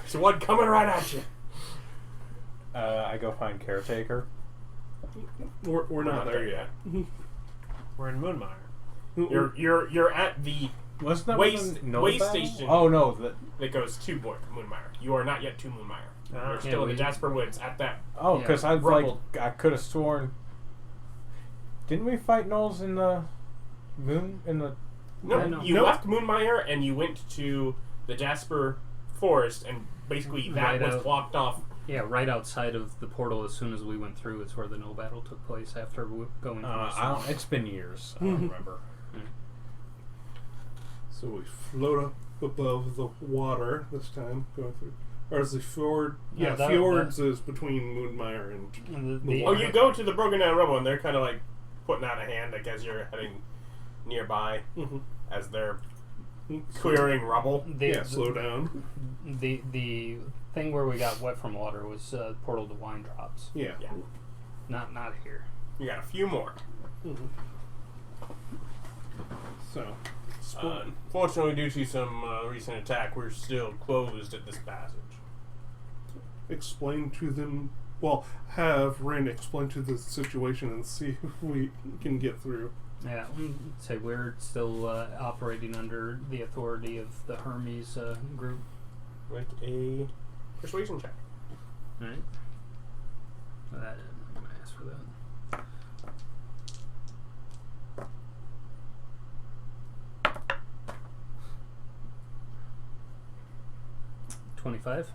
So one coming right at you. I go find caretaker. We're not there yet. We're in Moonmire. You're at the Wasn't that way Noel battle? station Oh no, that goes to Moonmire. You are not yet to Moonmire. Ah. You're still in the Jasper Woods at that. oh, Yeah. because Rumbled. I could have sworn. Didn't we fight Knowles in the moon in the? No, no. you Nope. left Moonmire and you went to the Jasper Forest, and basically that Right was out. blocked off. Yeah, right outside of the portal. As soon as we went through, it's where the no battle took place. After going through. I don't, it's been years. I don't remember. So we float up above the water this time, going through. Or is the fjord? No, Yeah, that- fjords is between Moonmire and. The- Oh, you go to the Broken Down Rubble, and they're kind of like putting out a hand, like as you're heading nearby, Mhm. as they're clearing rubble. Yeah, slow down. The thing where we got wet from water was portal to wine drops. Yeah. Yeah, Not here. you got a few more. Mhm. So, Unfortunately, due to some recent attack, we're still closed at this passage. explain to them. Well, have Rin explain to the situation and see if we can get through. Yeah, say we're still operating under the authority of the Hermes group. Make a persuasion check. Right. I'm gonna ask for that. 25.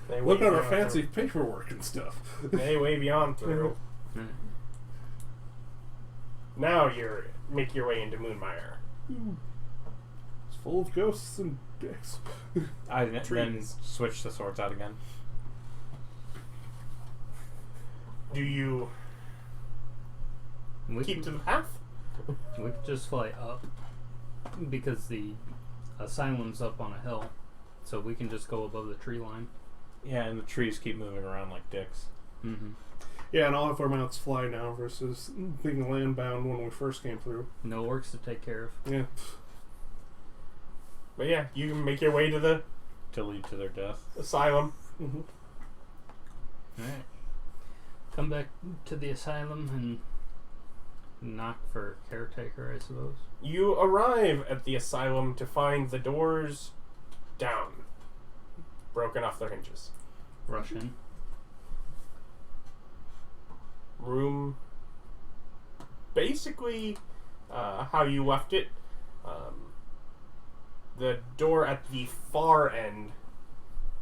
They Look wave at our you on fancy paperwork and stuff. through. They wave you on through. Right. Now make your way into Moonmire. It's full of ghosts and dicks. I then Trees. switch the swords out again. Do you We keep to could, the path? we could just fly up because the asylum's up on a hill, so we can just go above the tree line. Yeah, and the trees keep moving around like dicks. Mm-hmm. Yeah, and all of our mounts fly now versus being landbound when we first came through. No orcs to take care of. Yeah. But yeah, you can make your way to the To lead to their death. asylum. Mm-hmm. Alright. Come back to the asylum and knock for caretaker, I suppose. You arrive at the asylum to find the doors down, broken off their hinges. Rush in. Room basically how you left it. The door at the far end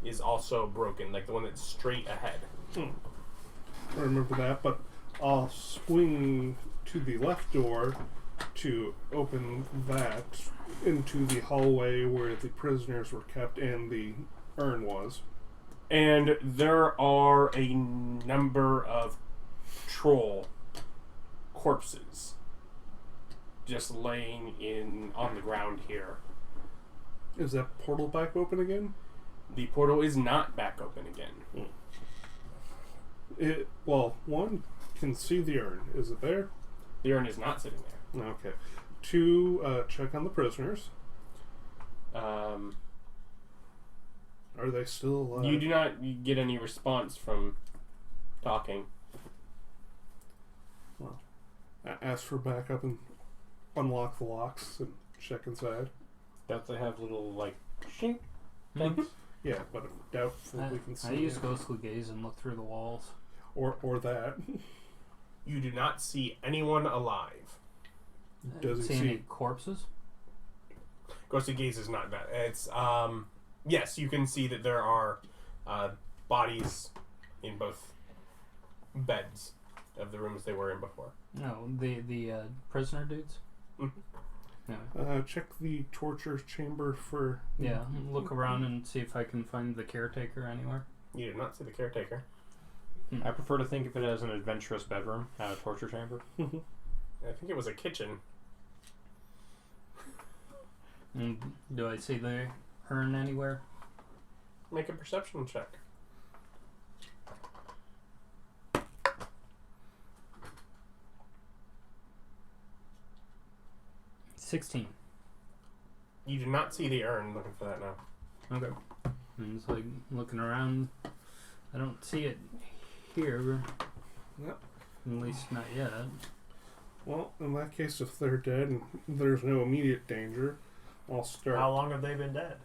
is also broken, like the one that's straight ahead. I remember that, but I'll swing to the left door to open that into the hallway where the prisoners were kept and the urn was. And there are a number of troll corpses just laying on the ground here. Is that portal back open again? The portal is not back open again. Well, one can see the urn. Is it there? The urn is not sitting there. Okay. 2, check on the prisoners. Are they still alive? You do not get any response from talking. Well, ask for backup and unlock the locks and check inside. Don't they have little, like, shink things? Yeah, but doubtful we can see I use it. ghostly gaze and look through the walls. Or that. You do not see anyone alive. Does he see see- any corpses? Ghostly gaze is not that. It's yes, you can see that there are bodies in both beds of the rooms they were in before. No, the prisoner dudes. Mhm. Yeah. Check the torture chamber for... Yeah, look around and see if I can find the caretaker anywhere. You do not see the caretaker. I prefer to think of it as an adventurous bedroom, not a torture chamber. I think it was a kitchen. And do I see the urn anywhere? Make a perception check. 16. You do not see the urn. Looking for that now. Okay. I'm just like looking around. I don't see it here. Yep. At least not yet. Well, in that case, if they're dead and there's no immediate danger, I'll start. How long have they been dead?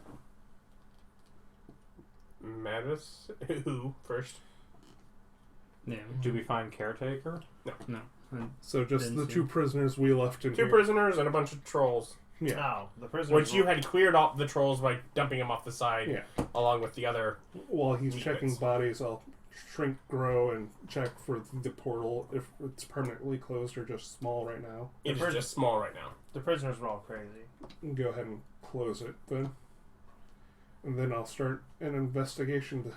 Madness. Who first? Yeah. Do we find caretaker? No. So just Didn't the see. 2 prisoners we left in Two here. prisoners and a bunch of trolls. Yeah. No, the prisoners. Which you were- had cleared off the trolls by dumping them off the side, Yeah. along with the other. While he's Neat checking bits. bodies, I'll shrink, grow, and check for the portal if it's permanently closed or just small right now. It's first- just small right now. The prisoners were all crazy. Go ahead and close it then. And then I'll start an investigation to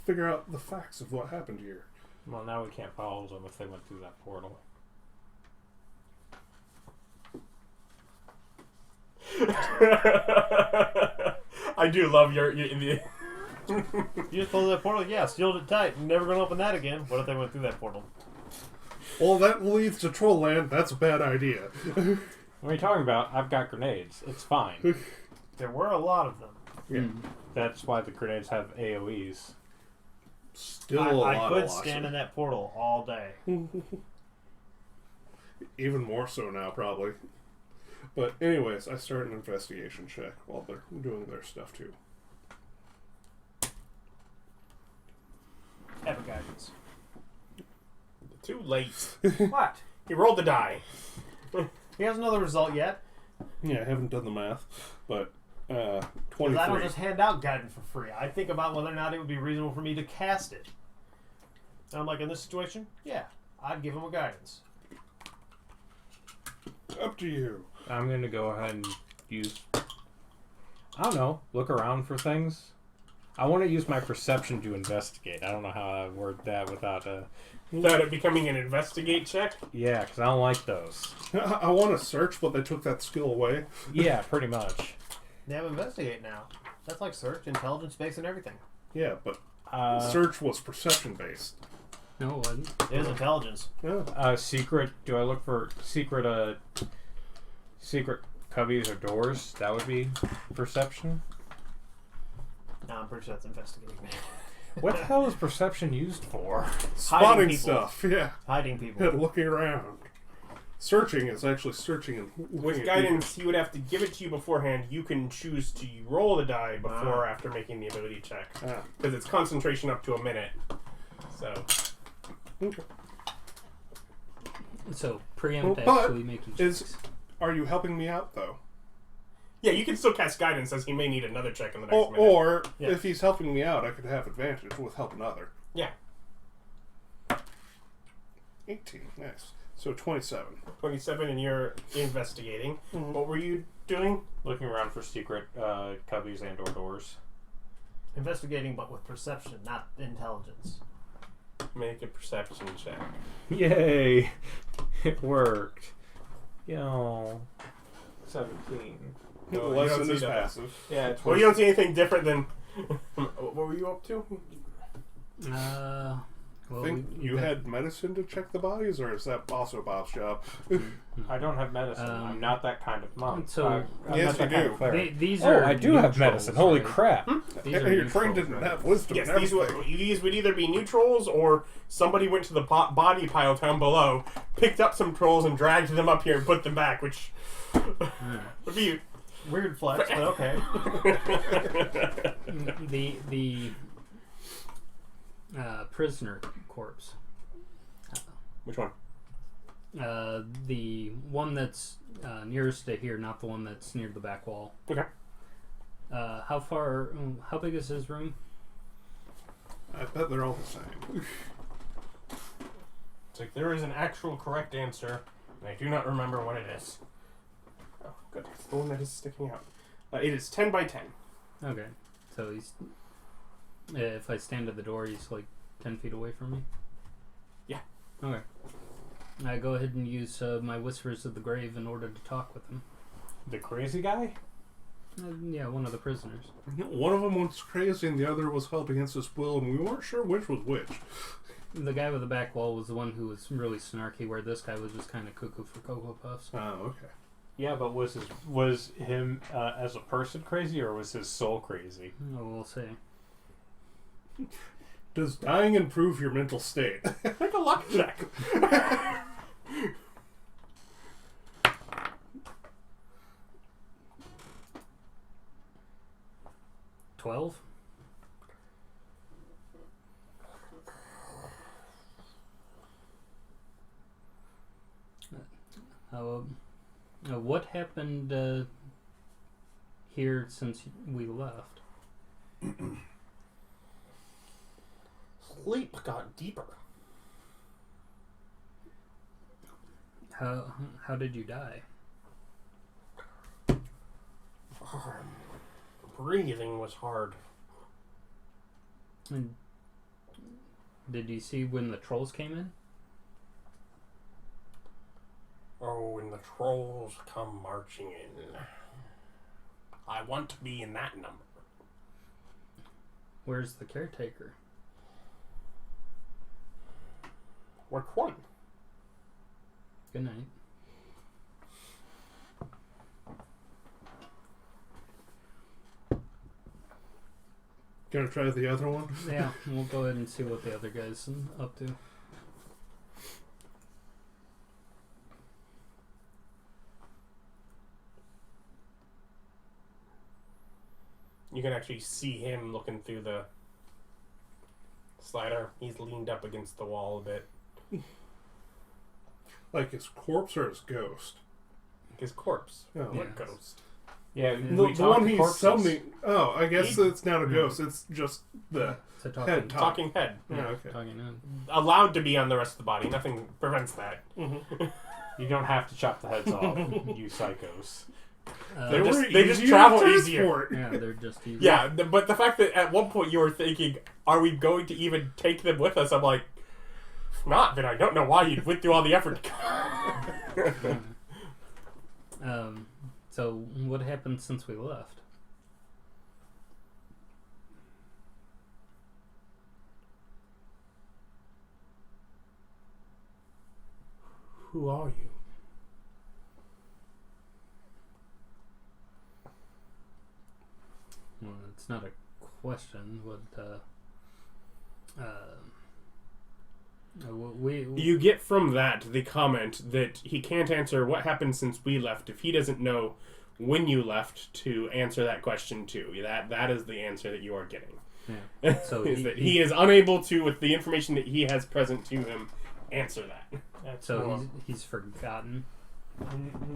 figure out the facts of what happened here. Well, now we can't follow them if they went through that portal. I do love your You just closed that portal? Yeah, sealed it tight. Never gonna open that again. What if they went through that portal? Well, that leads to troll land. That's a bad idea. What are you talking about? I've got grenades. It's fine. There were a lot of them. Yeah. That's why the grenades have AoEs. Still a lot I of could loss. stand in that portal all day. Even more so now, probably. But anyways, I start an investigation check while they're doing their stuff too. Epic guidance. Too late. What? He rolled the die. He has another result yet. Yeah, I haven't done the math, but 'Cause 23. I don't just hand out guidance for free. I think about whether or not it would be reasonable for me to cast it. And I'm like, in this situation, yeah, I'd give him a guidance. Up to you. I'm going to go ahead and use... I don't know. Look around for things. I want to use my perception to investigate. I don't know how I word that without a... Without it becoming an investigate check. Yeah, because I don't like those. I want to search, but they took that skill away. Yeah, pretty much. They have investigate now. That's like search, intelligence based, and everything. Yeah, but Uh, search was perception based. No, it wasn't. It is intelligence. Yeah. secret... Do I look for secret, secret cubbies or doors? That would be perception. No, I'm pretty sure that's investigating. What the hell is perception used for? Spotting people. stuff. Yeah. Hiding Yeah, people. looking around. Searching is actually searching and looking With at guidance, he would have to give it to you beforehand. You can choose to roll the die before or after making the ability check. people. Because it's concentration up to a minute. So, Okay. So, preempt Well, but actually making is- checks. Are you helping me out though? yeah, you can still cast guidance as he may need another check in the next minute. Or Yeah. if he's helping me out, I could have advantage with help another. Yeah. 18. Nice. So 27. 27 and you're investigating. What were you doing? Looking around for secret cubbies and or doors. Investigating, but with perception, not intelligence. Make a perception check. Yay! It worked. Yo. 17. No, you Less don't than see his that. passive. Yeah, it's Well, you don't see anything different than. What were you up to? I think you had medicine to check the bodies, or is that also Bob's job? I don't have medicine. I'm not that kind of monk. So- I'm Yes, not that you kind do. of cleric. These Oh, are I do have neutrals, medicine. Holy right? crap! These are You're trained neutrals, in right? that wisdom Yes, and these everything. would either be neutrals or somebody went to the body pile down below, picked up some trolls and dragged them up here and put them back, which would be Weird flex, but okay. The prisoner corpse. Which one? The one that's nearest to here, not the one that's near the back wall. Okay. How big is his room? I bet they're all the same. It's like there is an actual correct answer, and I do not remember what it is. Oh, good. It's the one that is sticking out. It is 10 by 10. Okay, so he's. If I stand at the door, he's like 10 feet away from me. Yeah. Okay. I go ahead and use my Whispers of the Grave in order to talk with him. The crazy guy? Yeah, one of the prisoners. One of them was crazy and the other was held against his will, and we weren't sure which was which. The guy with the back wall was the one who was really snarky, where this guy was just kind of cuckoo for Cocoa Puffs. Oh, okay. Yeah, but was him as a person crazy, or was his soul crazy? Oh, we'll see. Does dying improve your mental state? Make a luck check. 12? What happened here since we left? Sleep got deeper. How did you die? Breathing was hard. And did you see when the trolls came in? Oh, when the trolls come marching in. I want to be in that number. Where's the caretaker? Which one? Good night. Gonna try the other one? Yeah, we'll go ahead and see what the other guy's up to. You can actually see him looking through the slider. He's leaned up against the wall a bit. Like his corpse or his ghost? His corpse. Oh, Yeah. What ghost? Yeah, The one he's summoning. Oh, I guess He- it's not a ghost. It's just the It's a talking, head Talking head. Yeah, okay. talking head. Allowed to be on the rest of the body. Nothing prevents that. You don't have to chop the heads off, you psychos. They just travel easier. Yeah, they're just easy. Yeah, but the fact that at one point you were thinking, are we going to even take them with us? I'm like, if not, then I don't know why you went through all the effort to come. So what happened since we left? Who are you? Well, it's not a question, but we You get from that the comment that he can't answer what happened since we left if he doesn't know when you left to answer that question too. That is the answer that you are getting. yeah. So Is that he is unable to, with the information that he has present to him, answer that. That's So more- he's forgotten.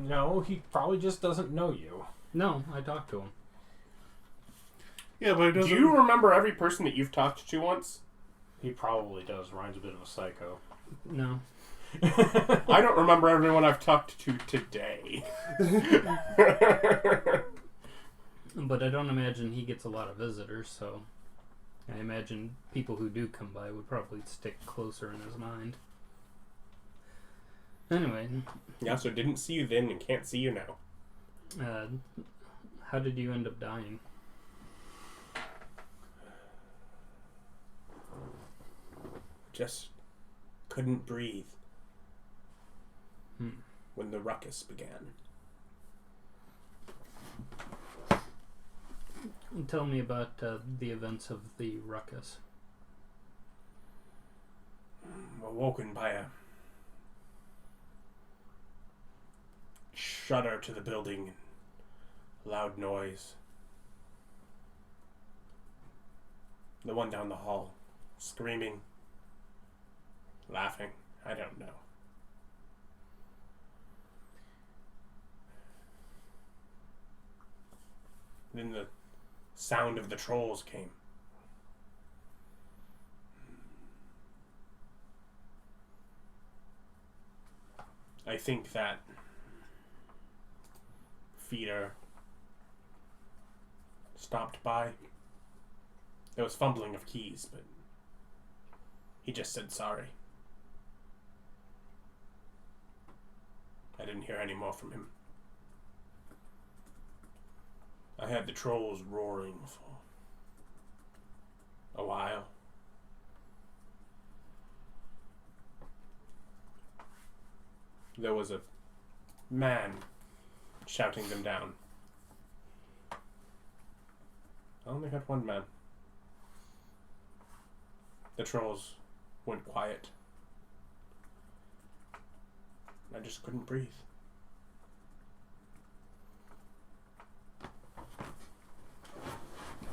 No, he probably just doesn't know you. No, I talked to him. Yeah, but it Do doesn't. you remember every person that you've talked to once? He probably does. Ryan's a bit of a psycho. No. I don't remember everyone I've talked to today. But I don't imagine he gets a lot of visitors, so I imagine people who do come by would probably stick closer in his mind. Anyway, Yeah, so didn't see you then and can't see you now. how did you end up dying? Just couldn't breathe Hmm. when the ruckus began. Tell me about the events of the ruckus. Awoken by a shudder to the building, loud noise. The one down the hall, screaming, laughing, I don't know. Then the sound of the trolls came. I think that feeder stopped by. There was fumbling of keys, but he just said sorry. I didn't hear any more from him. I had the trolls roaring for a while. There was a man shouting them down. I only had one man. The trolls went quiet. I just couldn't breathe.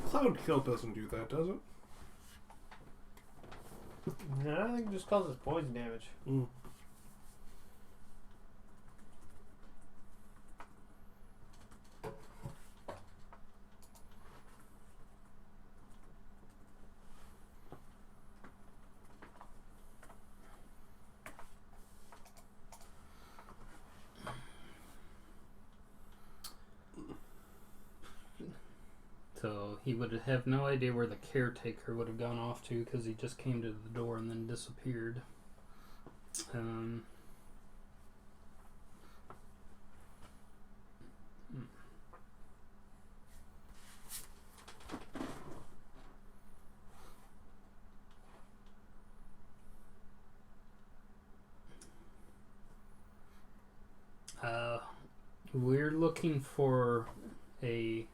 Cloud kill doesn't do that, does it? No, I think it just causes poison damage. Mm. So he would have no idea where the caretaker would have gone off to because he just came to the door and then disappeared. We're looking for a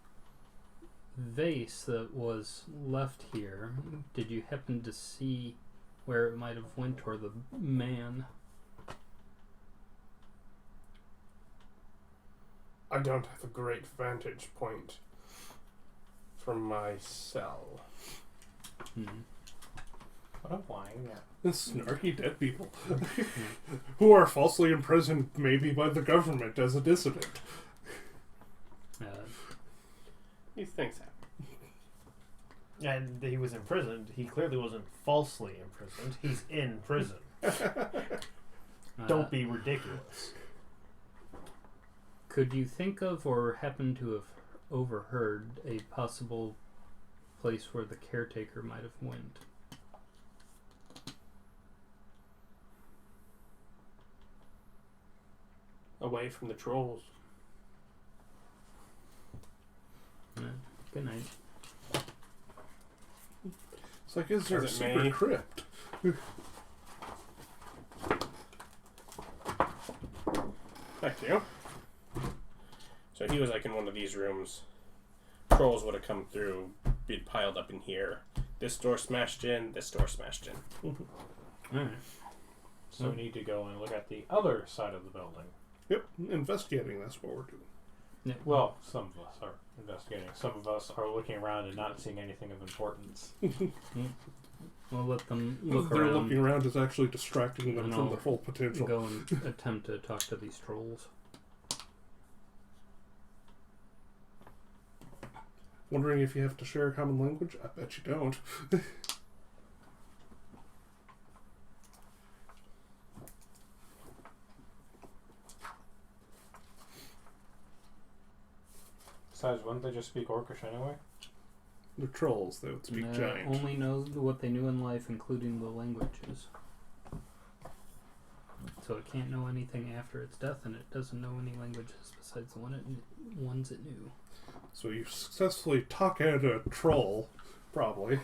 vase that was left here. Did you happen to see where it might have went, or the man? I don't have a great vantage point from my cell. What a whine. Snarky dead people who are falsely imprisoned, maybe by the government, as a dissident. These things happen. And he was imprisoned. He clearly wasn't falsely imprisoned. He's in prison. Don't be ridiculous. Could you think of or happen to have overheard a possible place where the caretaker might have went? Away from the trolls. Good night. It's like, is there a Is it secret me? crypt? Thank you. So he was like in one of these rooms. Trolls would have come through, been piled up in here. This door smashed in, this door smashed in. Alright. So we need to go and look at the other side of the building. Yep, investigating, that's what we're doing. Yeah. Well, some of us are investigating. Some of us are looking around and not seeing anything of importance. We'll let them look Their around. looking around is actually distracting them And from I'll their full potential. Go and attempt to talk to these trolls. Wondering if you have to share a common language? I bet you don't. Besides, wouldn't they just speak Orcish anyway? The trolls, they would speak giant. Only knows what they knew in life, including the languages. So it can't know anything after its death, and it doesn't know any languages besides the ones it knew. So you successfully talk at a troll, probably.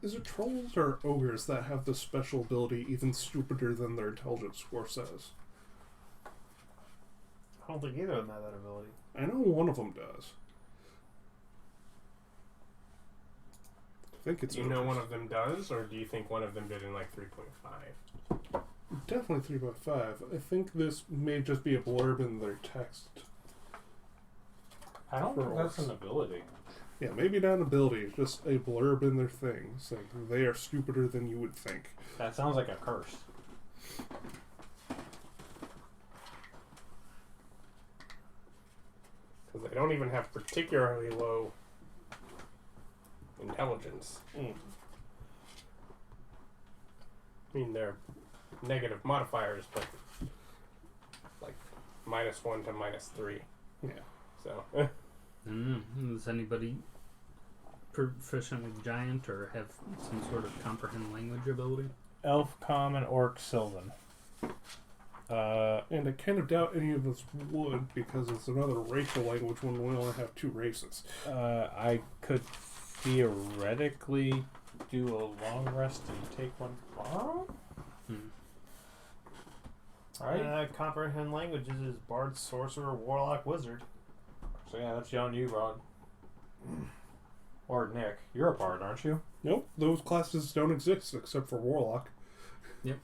Is it trolls or ogres that have this special ability even stupider than their intelligence score says? I don't think either of them have that ability. I know one of them does. I think it's Do you know ogres. one of them does, or do you think one of them did in like 3.5? Definitely 3.5. I think this may just be a blurb in their text. I don't For think that's orcs. an ability. Yeah, maybe not an ability, just a blurb in their thing saying they are stupider than you would think. That sounds like a curse. Because they don't even have particularly low intelligence. I mean, they're negative modifiers, but like -1 to -3. Yeah. So, I don't know. Is anybody proficient with giant or have some sort of comprehend language ability? Elf, common, orc, sylvan. And I kind of doubt any of us would, because it's another racial language when we only have 2 races. I could theoretically do a long rest and take one tomorrow. Right? Comprehend languages is bard, sorcerer, warlock, wizard. So yeah, that's on you, Rod. Or Nick. You're a bard, aren't you? Nope, those classes don't exist except for Warlock. Yep.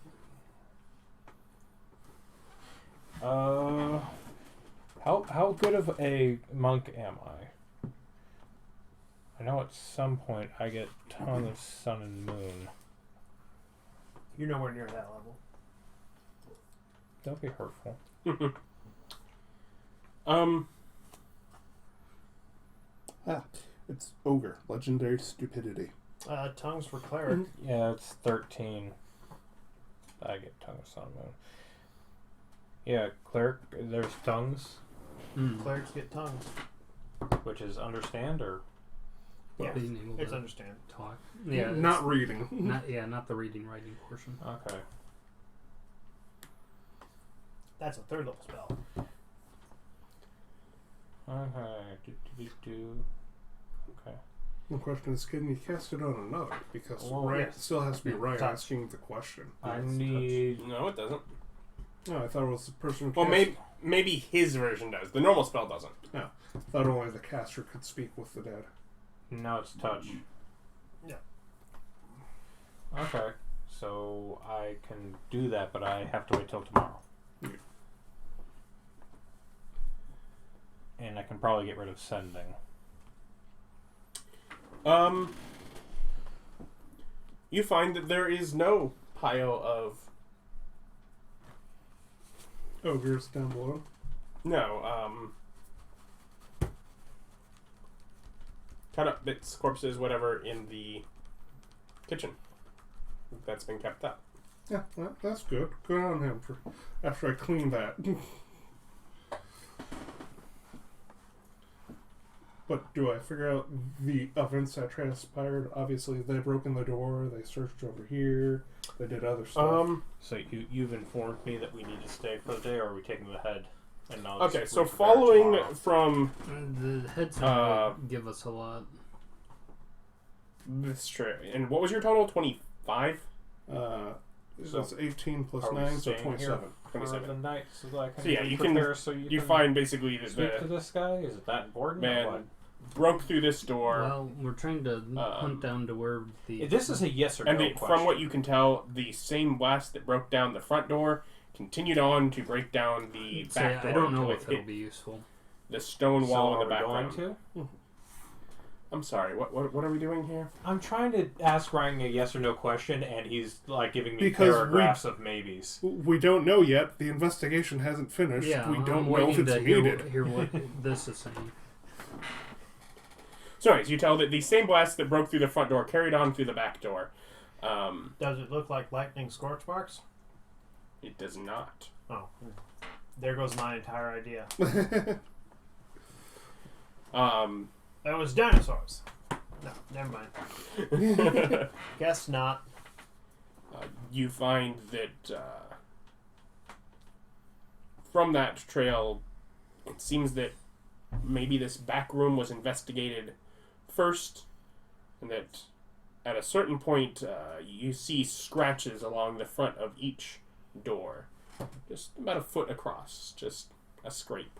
How good of a monk am I? I know at some point I get tons of sun and moon. You're nowhere near that level. Don't be hurtful. It's Ogre, Legendary Stupidity. Tongues for cleric. Yeah, it's 13. I get tongue of sun and moon. Yeah, cleric, there's tongues, Clerics get tongues. which is understand or... Yeah, Being able it's to understand. talk. Yeah, Not reading. not the reading writing portion. Okay. That's a 3rd level spell. Okay. Okay. The question is, can you cast it on another? Because Well, Ryan yes. still has to be Yeah, Ryan touch. asking the question. I Yes, need... no, it doesn't. No, I thought it was the person who Well, cast. maybe his version does. The normal spell doesn't. I thought only the caster could speak with the dead. Now it's touch. Yeah. Okay. So I can do that, but I have to wait till tomorrow. Yeah. And I can probably get rid of sending. You find that there is no pile of Ogres down below. cut up bits, corpses, whatever, in the kitchen. That's been kept up. Yeah, that's good. Good on him for after I clean that. But do I figure out the events that transpired? Obviously, they broke in the door. They searched over here. They did other stuff. So you've informed me that we need to stay for the day, or are we taking the head? And now Okay, so following from The heads don't give us a lot. this trip, and what was your total? 25? So it's 18 plus are we 9, so staying 27. here for 27. the night, so that I can So yeah, you can prepare so you can find basically that speak to the this guy. Is it that important? man Or what? broke through this door, Well, we're trying to hunt down to where the. This is a yes or no and question. from what you can tell, the same blast that broke down the front door continued on to break down the So, back door. I don't know until if it it'll hit be useful. the stone wall in are the we background. going to? I'm sorry. What are we doing here? I'm trying to ask Ryan a yes or no question, and he's like giving me Because paragraphs of maybes. We don't know yet. The investigation hasn't finished. Yeah, we don't I'm know if waiting it's to needed. hear what this is saying. So anyways, you tell that the same blast that broke through the front door carried on through the back door. Does it look like lightning scorch marks? It does not. Oh, there goes my entire idea. That was dinosaurs. No, never mind. Guess not. You find that from that trail, it seems that maybe this back room was investigated first, and that at a certain point you see scratches along the front of each door, just about a foot across, just a scrape.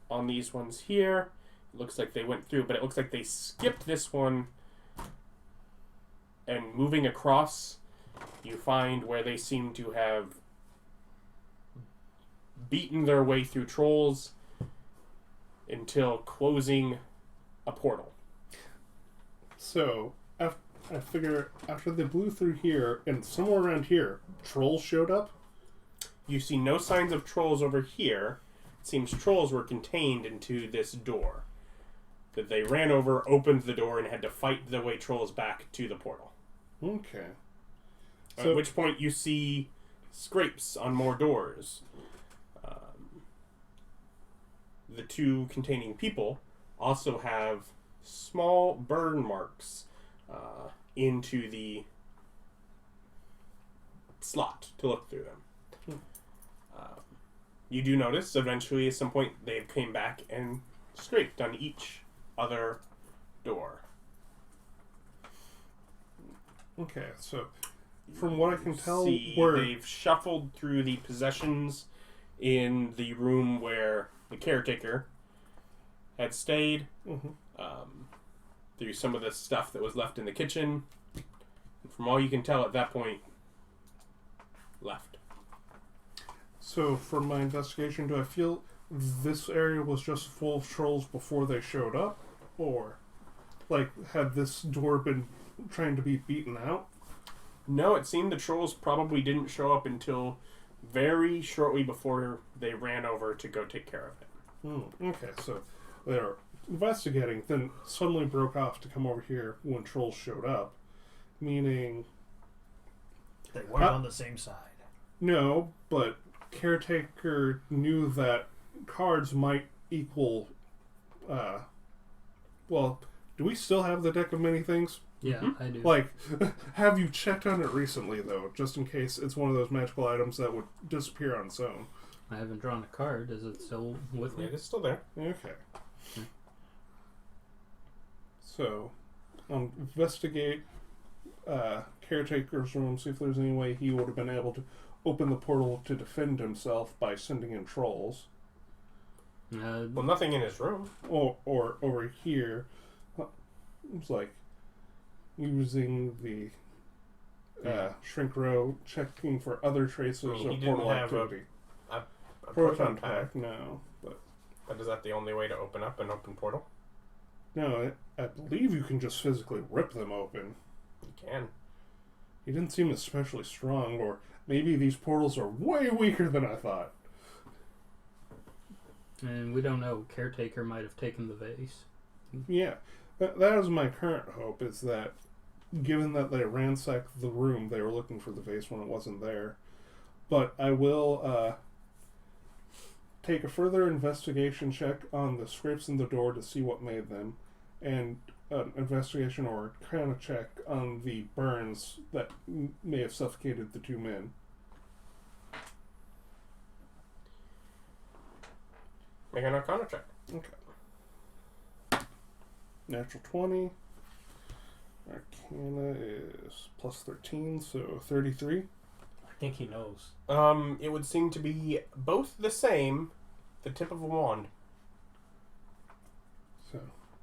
On these ones here, it looks like they went through, but it looks like they skipped this one, and moving across, you find where they seem to have beaten their way through trolls until closing a portal. So, I figure after they blew through here, and somewhere around here, trolls showed up? You see no signs of trolls over here. It seems trolls were contained into this door. That they ran over, opened the door, and had to fight their way trolls back to the portal. Okay. At which point you see scrapes on more doors. The two containing people also have small burn marks into the slot to look through them. You do notice eventually at some point they came back and scraped on each other door. Okay, so from what I can tell, they've shuffled through the possessions in the room where the caretaker had stayed, through some of the stuff that was left in the kitchen. And from all you can tell at that point, left. So from my investigation, do I feel this area was just full of trolls before they showed up? Or, like, had this door been trying to be beaten out? No, it seemed the trolls probably didn't show up until very shortly before they ran over to go take care of it. Okay, so they're investigating, then suddenly broke off to come over here when trolls showed up. Meaning... They weren't on the same side. No, but Caretaker knew that cards might equal... well, do we still have the deck of many things? Yeah, I do. Like, have you checked on it recently, though, just in case it's one of those magical items that would disappear on its own? I haven't drawn a card. Is it still with me? It is still there. Okay. So, investigate Caretaker's room, see if there's any way he would have been able to open the portal to defend himself by sending in trolls. Well, nothing in his room. Or over here, it's like using the shrink row, checking for other traces of portal activity. A Proton pack, no. But is that the only way to open up an open portal? No, I believe you can just physically rip them open. You can. He didn't seem especially strong, or maybe these portals are way weaker than I thought. And we don't know. Caretaker might have taken the vase. Yeah, that is my current hope, is that given that they ransacked the room, they were looking for the vase when it wasn't there. But I will take a further investigation check on the scrapes in the door to see what made them, and an investigation or kind of check on the burns that may have suffocated the two men. Make an Arcana check. Okay. Natural 20. Arcana is plus 13, so 33. I think he knows. It would seem to be both the same, the tip of a wand. So,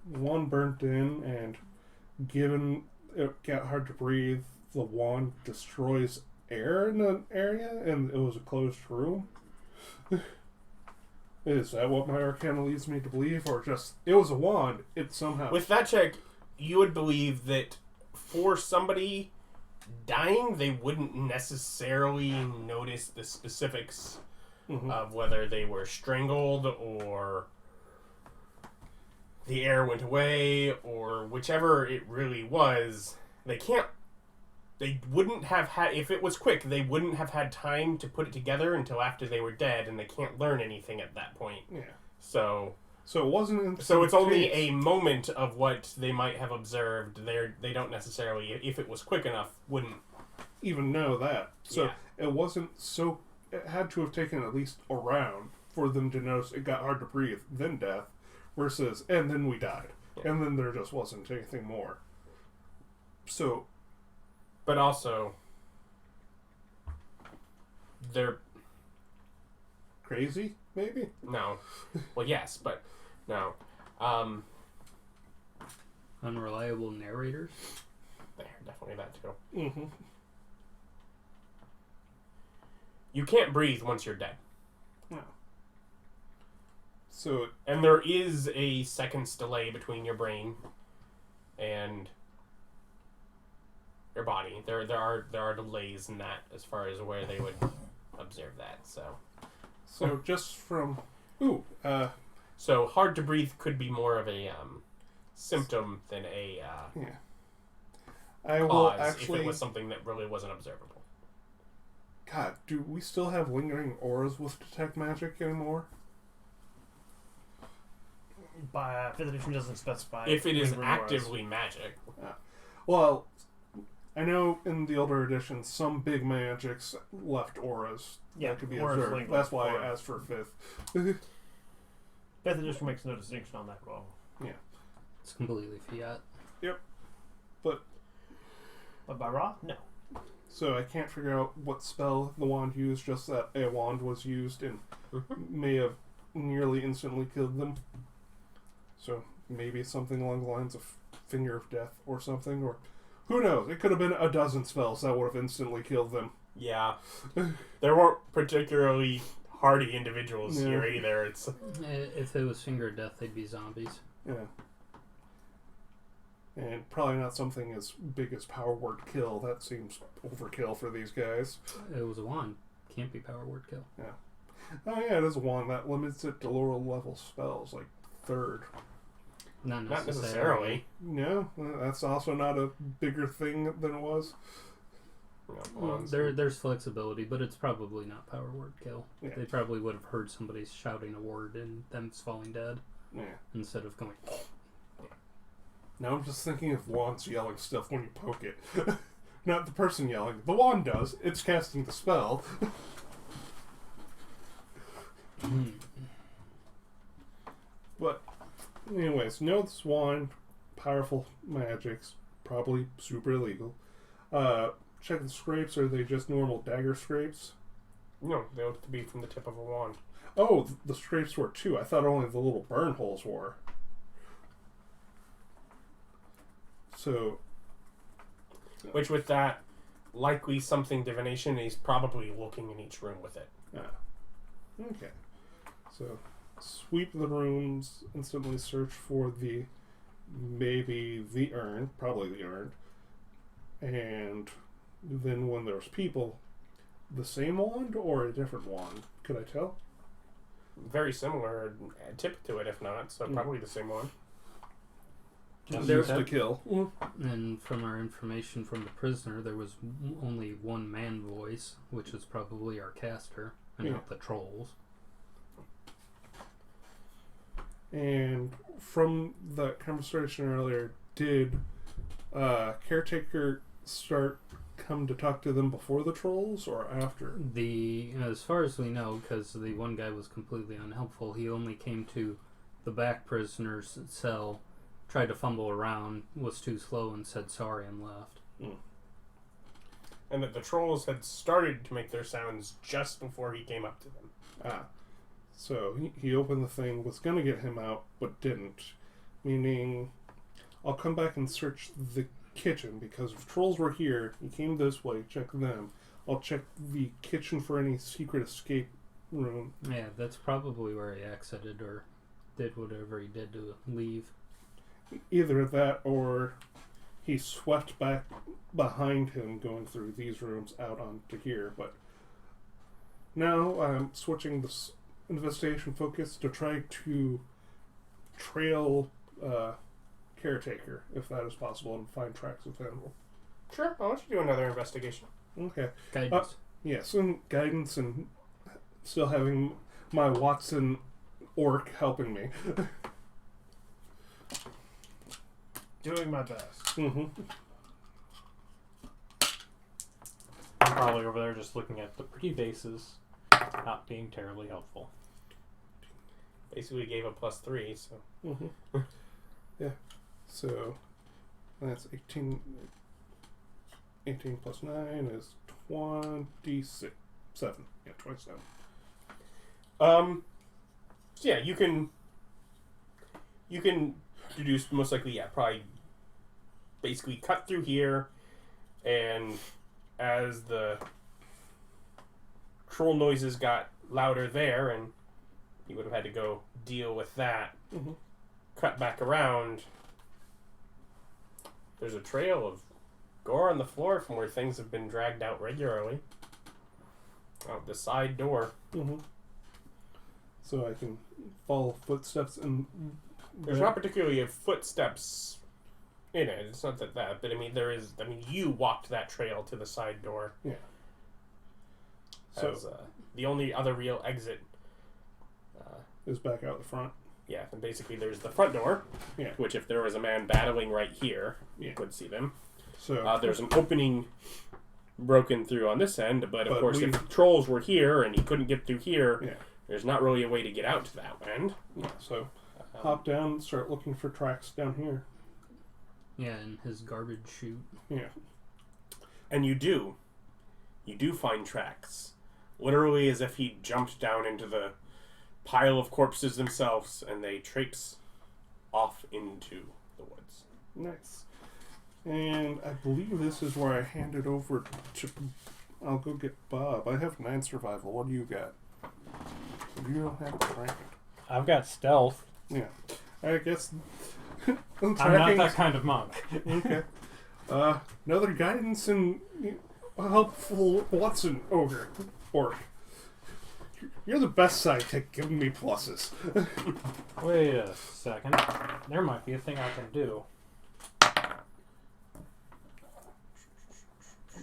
one burnt in, and given it got hard to breathe, the wand destroys air in an area, and it was a closed room. Is that what my Arcana leads me to believe, or just, it was a wand, it somehow... With that check, you would believe that for somebody dying, they wouldn't necessarily notice the specifics of whether they were strangled or the air went away, or whichever it really was, they wouldn't have had, if it was quick, they wouldn't have had time to put it together until after they were dead, and they can't learn anything at that point. Yeah. So it wasn't. So it's only a moment of what they might have observed. They don't necessarily, if it was quick enough, wouldn't even know that. So Yeah. it wasn't so. It had to have taken at least a round for them to notice it got hard to breathe, then death, versus and then we died, and then there just wasn't anything more. So, but also, they're crazy, maybe? no. Well, yes, but no. Unreliable narrators. There, definitely that too. Mm-hmm. You can't breathe once you're dead. No. So, And there is a second's delay between your brain and your body. There are delays in that as far as where they would observe that. so just from So hard to breathe could be more of a symptom than a yeah. I will cause actually. if it was something that really wasn't observable. God, do we still have lingering auras with detect magic anymore? By 5th edition doesn't specify. If it is lingering auras. actively magic, Well, I know in the older editions, some big magics left auras that could be auras observed. linger That's why for- I asked for 5th. 5th edition makes no distinction on that well. It's completely fiat. But by Ra, no. So I can't figure out what spell the wand used, just that a wand was used and may have nearly instantly killed them. So maybe something along the lines of Finger of Death or something, or who knows? It could have been a dozen spells that would have instantly killed them. yeah, there weren't particularly hardy individuals Yeah. here either. It's If it was Finger of Death, they'd be zombies. Yeah. And probably not something as big as Power Word Kill. That seems overkill for these guys. It was a wand. Can't be power word kill. Oh yeah, it is one that limits it to lower level spells, like 3rd. Not not necessarily. necessarily. No, that's also not a bigger thing than it was. You know, Well, wands. there's flexibility, but it's probably not power word kill. Yeah. They probably would have heard somebody shouting a word and them falling dead Yeah. instead of going. Now I'm just thinking of wands yelling stuff when you poke it. Not the person yelling. The wand does. It's casting the spell. But, anyways, know this wand, powerful magics, probably super illegal. Check the scrapes. Are they just normal dagger scrapes? No, they look to be from the tip of a wand. Oh, the scrapes were too. I thought only the little burn holes were. So, Which with that, likely something divination, he's probably looking in each room with it. okay. So, sweep the rooms, instantly search for maybe the urn, probably the urn. And then when there's people, the same wand or a different wand? Could I tell? Very similar tip to it, if not, so probably the same one. Just There- used to kill. And from our information from the prisoner, there was only one man voice, which is probably our caster, and not the trolls. And from that conversation earlier, did Caretaker come to talk to them before the trolls or after? As far as we know, because the one guy was completely unhelpful, he only came to the back prisoner's cell, tried to fumble around, was too slow, and said sorry and left. And that the trolls had started to make their sounds just before he came up to them. So he opened the thing, was going to get him out, but didn't. Meaning, I'll come back and search the kitchen, because if trolls were here, he came this way, check them. I'll check the kitchen for any secret escape room. Yeah, that's probably where he exited or did whatever he did to leave. Either that or he swept back behind him going through these rooms out onto here. But now I'm switching this investigation focus to try to trail Caretaker, if that is possible, and find tracks of animal. Sure, I'll let you do another investigation. Okay. Guidance. Yes, and guidance, and still having my Watson orc helping me. Doing my best. Mm-hmm. I'm probably over there just looking at the pretty vases, not being terribly helpful. Basically gave a +3, so. Mm-hmm. Yeah. So that's 18. 18 plus 9 is 27. Yeah, 27. So yeah, you can deduce most likely, yeah, probably basically cut through here, and as the troll noises got louder there, and you would have had to go deal with that, Mm-hmm. cut back around, there's a trail of gore on the floor from where things have been dragged out regularly. Out the side door. Mm-hmm. So I can follow footsteps and. There's not particularly a footsteps in it. It's not that, but I mean, there is. I mean, you walked that trail to the side door. Yeah. So As the only other real exit. is back out the front. Yeah, and basically there's the front door. Yeah. Which, if there was a man battling right here, Yeah. you could see them. So There's an opening broken through on this end, but of But course, we- if trolls were here and he couldn't get through here, yeah. there's not really a way to get out to that end. Yeah. So hop down, start looking for tracks down here. Yeah, and his garbage chute. Yeah. And you do find tracks. Literally as if he jumped down into the pile of corpses themselves and they traipse off into the woods. Nice. And I believe this is where I hand it over to. I'll go get Bob. I have 9 survival. What do you got? You don't have a rank. I've got stealth. Yeah. I guess. I'm not that kind of monk. Okay. Another guidance and helpful Watson ogre. Orc. You're the best sidekick giving me pluses. Wait a second. There might be a thing I can do.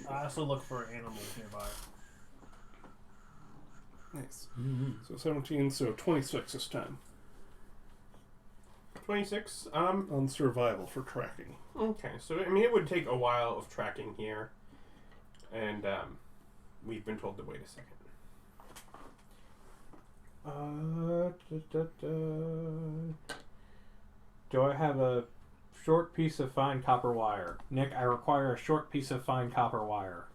I also look for animals nearby. Nice. So 17, so 26 this time. 26. On survival for tracking. Okay, so I mean it would take a while of tracking here. And we've been told to wait a second. Do I have a short piece of fine copper wire? Nick, I require a short piece of fine copper wire.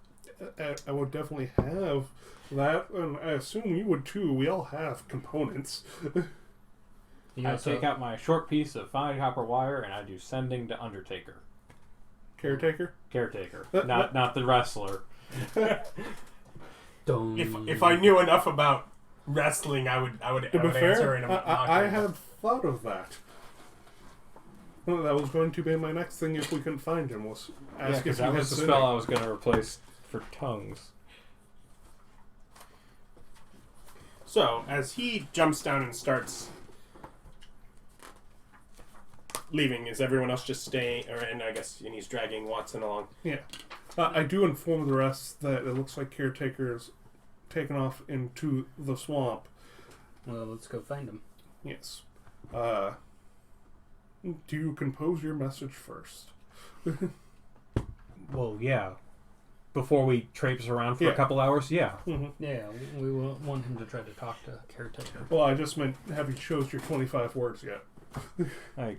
I would definitely have that, and I assume you would too. We all have components. You I also, take out my short piece of fine copper wire and I do sending to Undertaker. Caretaker? Caretaker. That- Not the wrestler. Don't. If I knew enough about wrestling, I would To be answer fair, in a I have thought of that. Well, that was going to be my next thing if we couldn't find him, was Yeah, ask because if he that had was the sending. spell I was going to replace for tongues. So, as he jumps down and starts leaving, is everyone else just staying? And he's dragging Watson along. Yeah. I do inform the rest that it looks like Caretaker's taken off into the swamp. Well, let's go find him. Yes. Do you compose your message first? Well, yeah. Before we traipse around for Yeah. a couple hours, yeah. Mm-hmm. Yeah, we won't want him to try to talk to Caretaker. Well, I just meant, have you chose your 25 words yet? Like,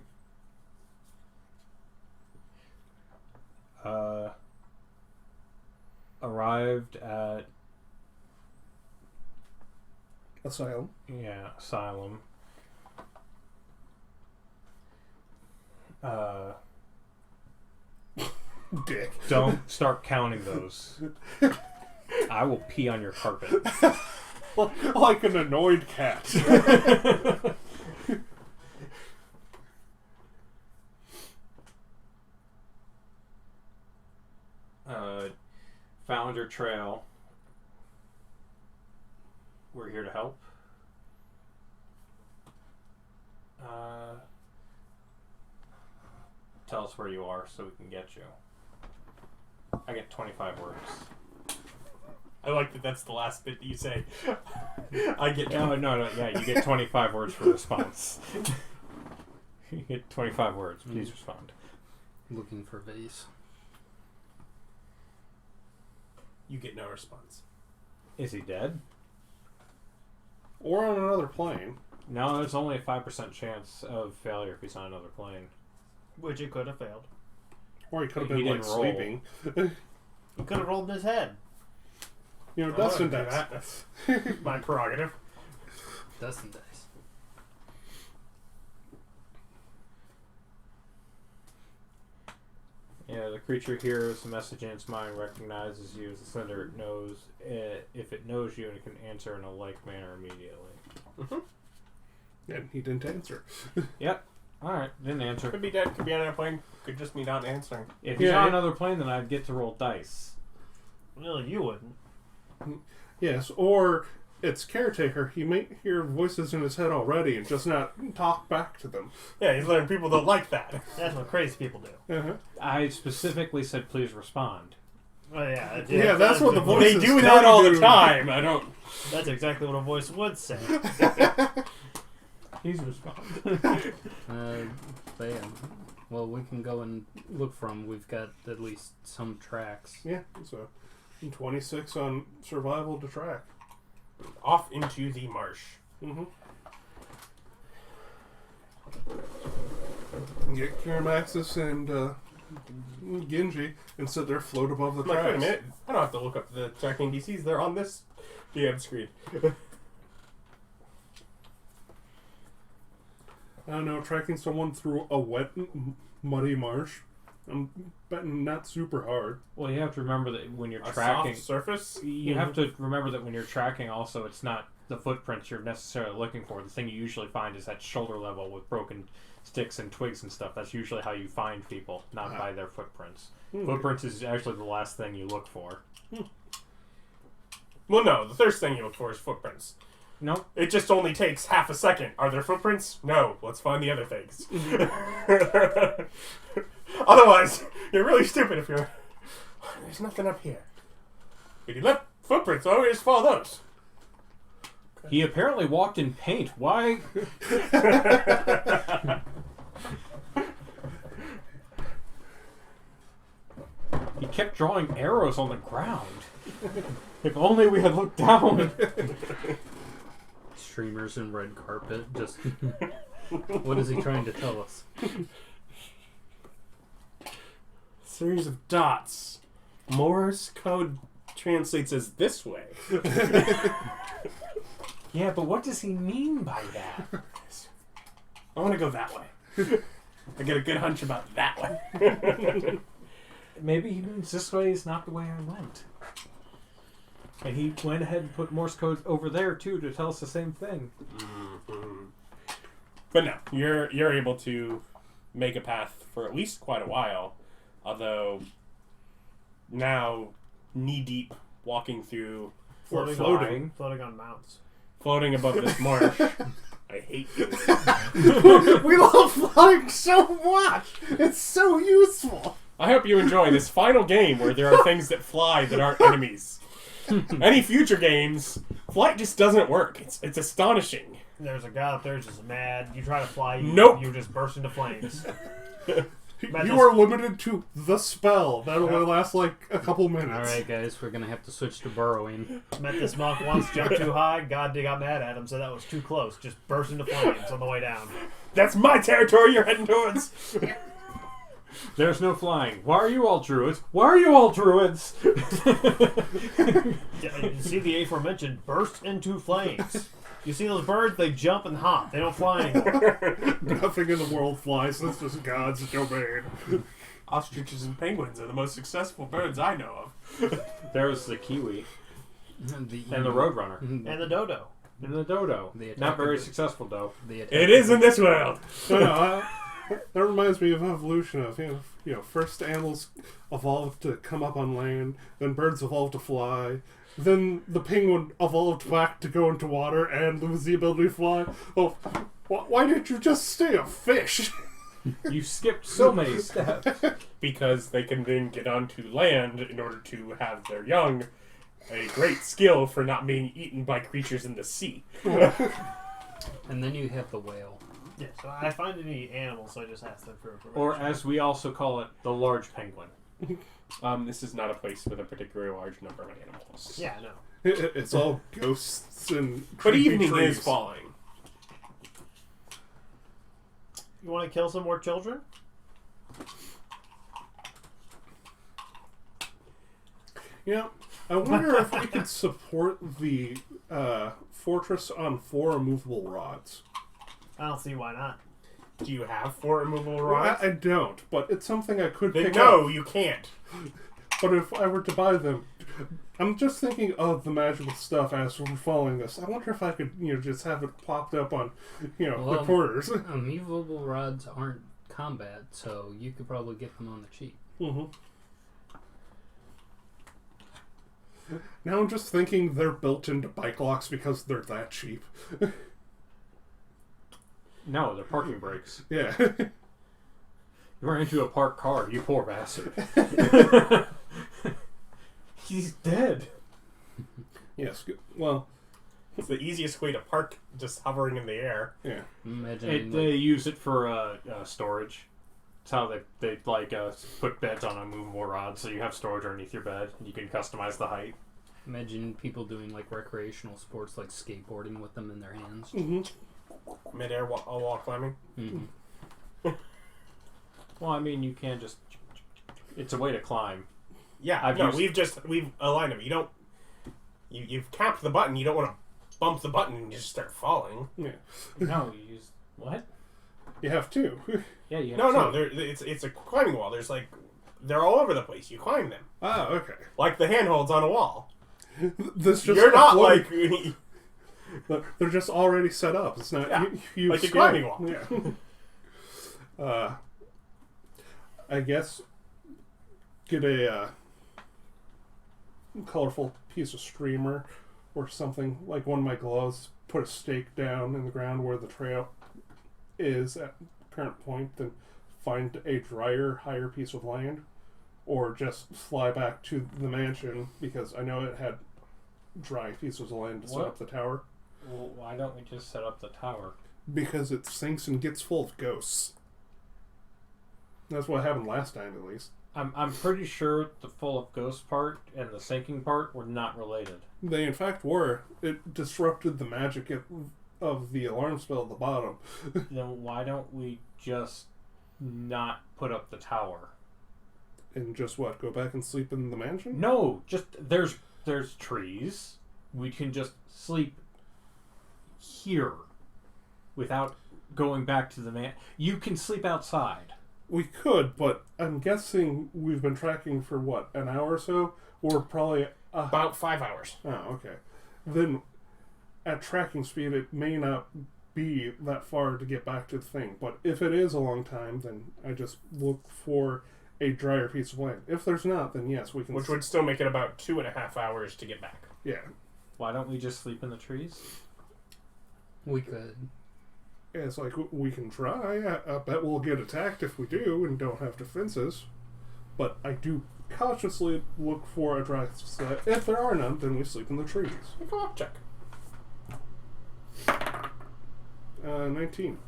arrived at Asylum. Asylum. Dick. Don't start counting those. I will pee on your carpet. Like an annoyed cat. Found your trail. We're here to help. tell us where you are so we can get you. I get 25 words. I like that that's the last bit that you say. I get... No, yeah, you get 25 words for response. You get 25 words. Please respond. Looking for vase. You get no response. Is he dead? Or on another plane. No, there's only a 5% chance of failure if he's on another plane. Which it could have failed. Or he could have He been, like, didn't roll. sleeping. He could have rolled in his head. You know, I dust and wanna do dice. that. That's my prerogative. Dust and dice. Yeah, the creature hears the message in its mind, recognizes you as the sender. It knows if it knows you, and it can answer in a like manner immediately. And he didn't answer. Yep. All right. Didn't answer. Could be dead, could be on an airplane, could just be not answering. If he's Yeah, on yeah. another plane, then I'd get to roll dice. Well, you wouldn't. Yes, or it's Caretaker. He might hear voices in his head already and just not talk back to them. Yeah, he's learned people don't like that. That's what crazy people do. Uh-huh. I specifically said, please respond. Oh, yeah. Yeah, that's what the voice They is do that telling all the you. time. I don't... That's exactly what a voice would say. Please respond. Bam. Well, we can go and look for him. We've got at least some tracks. Yeah, so 26 on survival to track. Off into the marsh. Mm-hmm. Get Kiramaxis and Genji and sit there, float above the I'm like, wait a tracks. minute. I don't have to look up the tracking DCs. They're on this DM screen. I don't know, tracking someone through a wet, muddy marsh. I'm betting not super hard. Well, you have to remember that when you're A tracking, soft surface? you have to remember that when you're tracking, also, it's not the footprints you're necessarily looking for. The thing you usually find is at shoulder level with broken sticks and twigs and stuff. That's usually how you find people, not by their footprints. Footprints is actually the last thing you look for. Well, no. The first thing you look for is footprints. No, It just only takes half a second. Are there footprints? No. Let's find the other things. Otherwise, you're really stupid if you're... There's nothing up here. If you left footprints, why don't we just follow those? he apparently walked in paint. Why? He kept drawing arrows on the ground. If only we had looked down. Streamers and red carpet. Just. What is he trying to tell us? Series of dots. Morse code translates as this way. Yeah, but what does he mean by that? I want to go that way. I get a good hunch about that way. Maybe he means this way is not the way I went. And he went ahead and put Morse code over there too to tell us the same thing. But no, you're able to make a path for at least quite a while. Although now knee deep walking through Floating, floating. floating on mounts. floating above this marsh. I hate this. We love flying so much! It's so useful! I hope you enjoy this final game where there are things that fly that aren't enemies. Any future games, flight just doesn't work. It's astonishing. There's a guy out there just mad. You try to fly, Nope. you just burst into flames. You are limited to the spell. That'll only last like a couple minutes. Alright, guys, we're gonna have to switch to burrowing. Met this monk once, jumped too high. God got mad at him, said that was too close. Just burst into flames on the way down. That's my territory you're heading towards. There's no flying. Why are you all druids? Why are you all druids? You see the aforementioned burst into flames. You see those birds? They jump and hop. They don't fly anymore. Nothing in the world flies. That's just God's domain. Ostriches and penguins are the most successful birds I know of. There's the kiwi and the emu. roadrunner And the dodo. and the dodo. The Not very attacker- successful though. It is in this world. That reminds me of evolution of you know first animals evolved to come up on land, then birds evolved to fly, then the penguin evolved back to go into water and lose the ability to fly. Oh, why didn't you just stay a fish? You skipped so many steps. Because they can then get onto land in order to have their young. A great skill for not being eaten by creatures in the sea. And then you have the whale. Yeah, so I find any animals, so I just ask them for information. Or as we also call it, the large penguin. This is not a place with a particularly large number of animals. Yeah, no. It's all ghosts and But creepy evening trees. is falling. You want to kill some more children? Yeah, I wonder if we could support the fortress on 4 removable rods. I don't see why not. Do you have 4 removable Well, rods? I don't, but it's something I could Then pick no, up. you can't. But if I were to buy them, I'm just thinking of the magical stuff as we're following this. I wonder if I could, just have it popped up on, the Well, quarters. Immovable rods aren't combat, so you could probably get them on the cheap. Mm-hmm. Now I'm just thinking they're built into bike locks because they're that cheap. No, they're parking brakes. Yeah. You ran into a parked car, you poor bastard. He's dead. Yes. Well, It's the easiest way to park, just hovering in the air. yeah. Imagine They use it for storage. It's how they put beds on a movable rod, so you have storage underneath your bed. And you can customize the height. imagine people doing like recreational sports like skateboarding with them in their hands. Mm-hmm. Mid-air wall climbing. Mm-hmm. Well, I mean, you can just... It's a way to climb. Yeah, we've aligned them. You don't... You've capped the button. You don't want to bump the button and just start falling. Yeah. No, you use... What? You have to. Yeah, you have No, to. it's a climbing wall. There's they're all over the place. You climb them. Ah, okay. Like the handholds on a wall. This just You're not floating. They're just already set up. It's not Yeah, you like a scale. climbing wall. Yeah. I guess get a colorful piece of streamer or something like one of my gloves. Put a stake down in the ground where the trail is at current point. Then find a drier, higher piece of land, or just fly back to the mansion because I know it had dry pieces of land to set up the tower. Well, why don't we just set up the tower? Because it sinks and gets full of ghosts. That's what happened last time, at least. I'm pretty sure the full of ghost part and the sinking part were not related. They, in fact, were. It disrupted the magic of the alarm spell at the bottom. Then why don't we just not put up the tower? And just what? Go back and sleep in the mansion? No, just there's trees. We can just sleep here without going back to the man. You can sleep outside. We could, but I'm guessing we've been tracking for what, an hour or so? Or probably About 5 hours. Oh, okay. Then at tracking speed, it may not be that far to get back to the thing. But if it is a long time, then I just look for a drier piece of land. If there's not, then yes, we can. Which would still make it about 2.5 hours to get back. Yeah. Why don't we just sleep in the trees? We could. Yeah, it's like we can try. I bet we'll get attacked if we do and don't have defenses. But I do cautiously look for a dry set. If there are none, then we sleep in the trees. Make a luck check. 19.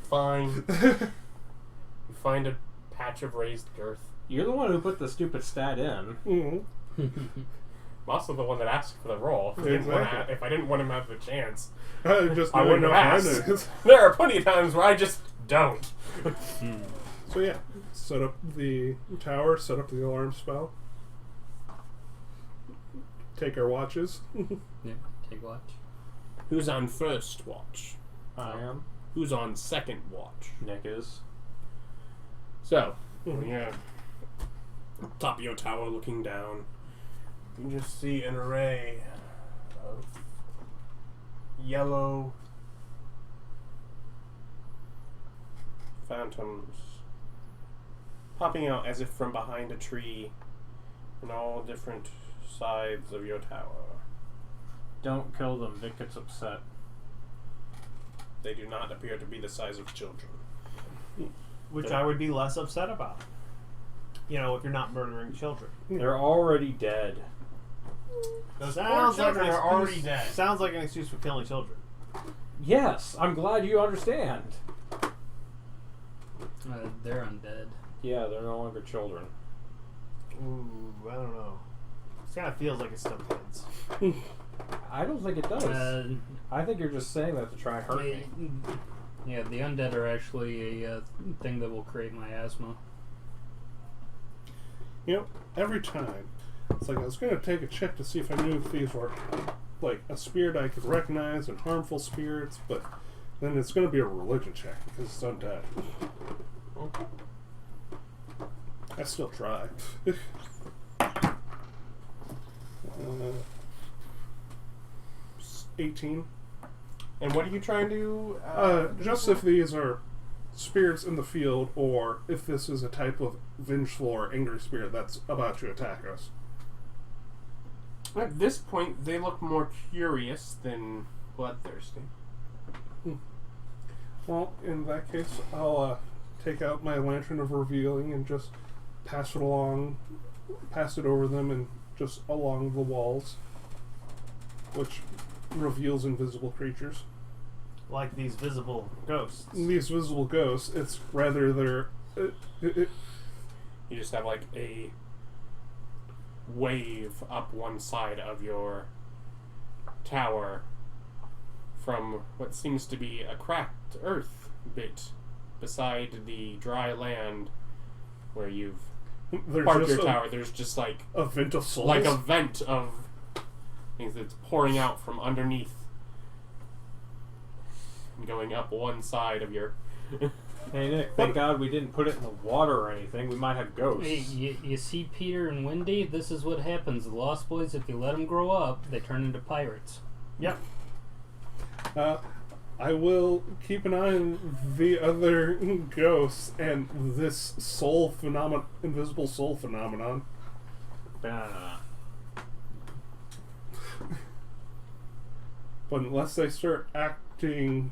Fine. You find a patch of raised girth. You're the one who put the stupid stat in. Mm-hmm. I'm also the one that asked for the roll. If I didn't want him to have the chance, I just I wouldn't know have how it asked. is. There are plenty of times where I just don't. So yeah, set up the tower, set up the alarm spell. Take our watches. Yeah, take watch. Who's on first watch? I am. Who's on second watch? Nick is. So, yeah. Top of your tower looking down. You just see an array of yellow phantoms popping out as if from behind a tree on all different sides of your tower. Don't kill them. Vic gets upset. They do not appear to be the size of children. which I would be less upset about. You know, if you're not murdering children. They're already dead. Those Sounds poor like children an are already excuse- dead. Sounds like an excuse for killing children. Yes, I'm glad you understand. They're undead. Yeah, they're no longer children. Ooh, I don't know. This kind of feels like it's still kids. I don't think it does. Uh, I think you're just saying that to try and hurt me. Yeah, the undead are actually a thing that will create my asthma. You know, every time, it's like I was going to take a check to see if I knew if these were like a spirit I could recognize and harmful spirits, but then it's going to be a religion check because it's undead. I still try. 18. And what are you trying to... Just if these are spirits in the field, or if this is a type of vengeful or angry spirit that's about to attack us. At this point, they look more curious than bloodthirsty. Well, in that case, I'll take out my lantern of revealing and just pass it over them and just along the walls, which reveals invisible creatures. Like these visible ghosts. These visible ghosts, it's rather their... You just have like a wave up one side of your tower from what seems to be a cracked earth bit beside the dry land where you've there's parked just your tower. There's just like a vent of souls. like a vent of things that's pouring out from underneath and going up one side of your... Hey Nick, thank God we didn't put it in the water or anything. We might have ghosts. Hey, you see Peter and Wendy? This is what happens. The Lost Boys, if you let them grow up, they turn into pirates. Yep. I will keep an eye on the other ghosts and this invisible soul phenomenon. But unless they start acting,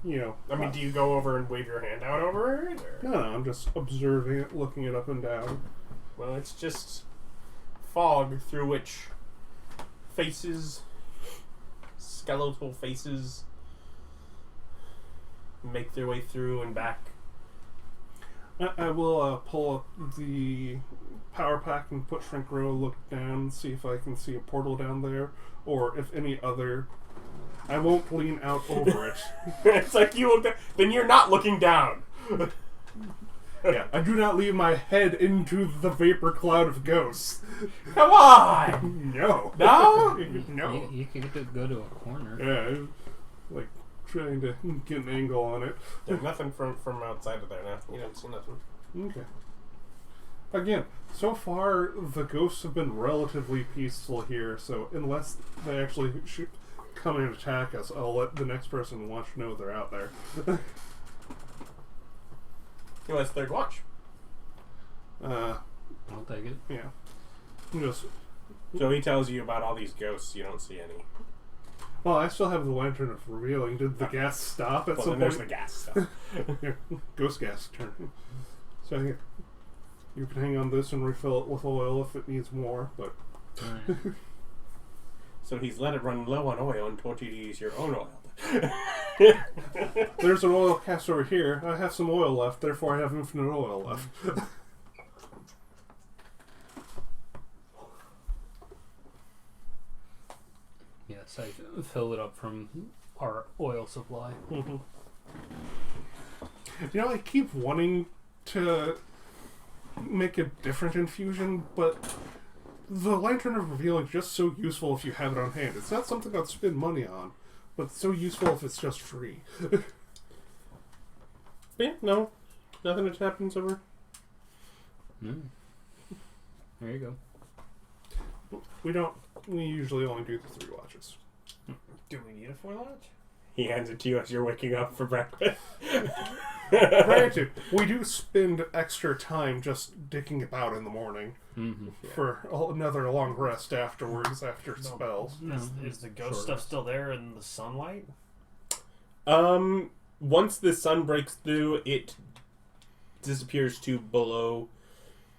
I mean, do you go over and wave your hand out over it? Or? No, I'm just observing it, looking it up and down. Well, it's just fog through which skeletal faces, make their way through and back. I will pull up the power pack and put Shrink Row, look down, see if I can see a portal down there, or if any other... I won't lean out over it. It's like you look down, then you're not looking down. Yeah, I do not leave my head into the vapor cloud of ghosts. Come on! No. No? No. You could go to a corner. Yeah, like trying to get an angle on it. There's nothing from outside of there now. You don't see nothing. Okay. Again, so far the ghosts have been relatively peaceful here, so unless they actually come and attack us, I'll let the next person watch know they're out there. He was third watch. I'll take it. Yeah. Just, So he tells you about all these ghosts. You don't see any. well, I still have the lantern of revealing. Did the gas stop at Well, some then there's point? the gas stuff. Here, ghost gas turn. So here, you can hang on this and refill it with oil if it needs more, but... Alright. So he's let it run low on oil and told you to use your own oil. There's an oil cast over here. I have some oil left, therefore I have infinite oil left. Yes, I fill it up from our oil supply. I keep wanting to make a different infusion, but the Lantern of Revealing is just so useful if you have it on hand. It's not something I'd spend money on, but it's so useful if it's just free. Yeah, no. Nothing that happens over. Mm. There you go. We usually only do the 3 watches. Do we need a 4 watch? He hands it to you as you're waking up for breakfast. Granted, we do spend extra time just dicking about in the morning for another long rest afterwards, after spells. Is the ghost stuff still there in the sunlight? Once the sun breaks through, it disappears to below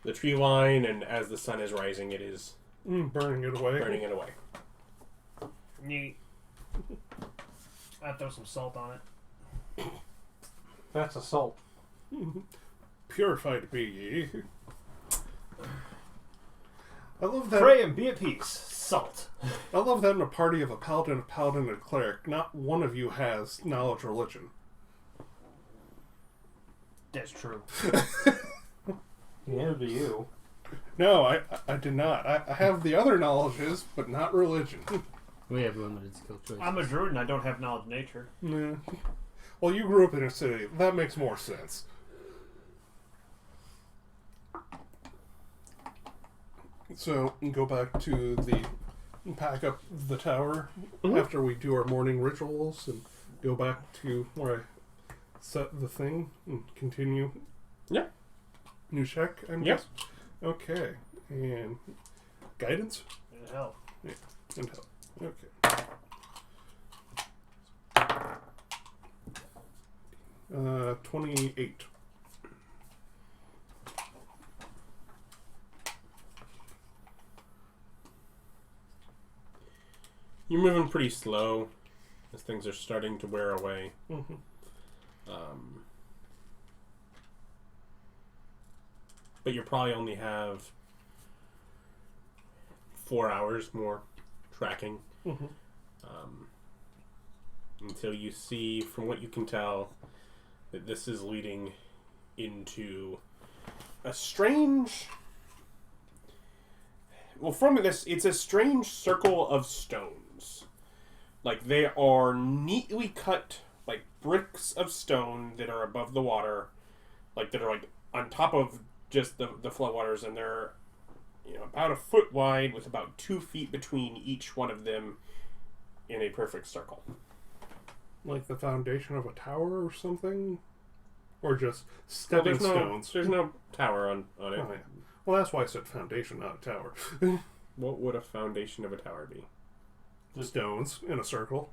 the tree line, and as the sun is rising, it is Burning it away. burning it away. Neat. I throw some salt on it. That's assault. Purified be ye. I love that. Pray and be at peace. Salt. I love that in a party of a paladin, and a cleric, not one of you has knowledge religion. That's true. Neither do you. No, I did not. I have the other knowledges, but not religion. We have limited skill choices. I'm a druid and I don't have knowledge of nature. Nah. Well, you grew up in a city. That makes more sense. So, go back to the pack up the tower after we do our morning rituals and go back to where I set the thing and continue. Yeah. New check, I guess? Okay. And guidance? And hell. And help. Okay. 28. You're moving pretty slow as things are starting to wear away. Mm-hmm. But you probably only have 4 hours more tracking Mm-hmm. until you see, from what you can tell, that this is leading into a strange... Well, from this, it's a strange circle of stones. Like, they are neatly cut, like, bricks of stone that are above the water. Like, that are, like, on top of just the floodwaters, and they're, you know, about a foot wide with about 2 feet between each one of them in a perfect circle. Like the foundation of a tower or something? Or just stepping stones? There's no tower on it. Oh, yeah. Well, that's why I said foundation, not a tower. What would a foundation of a tower be? The stones in a circle.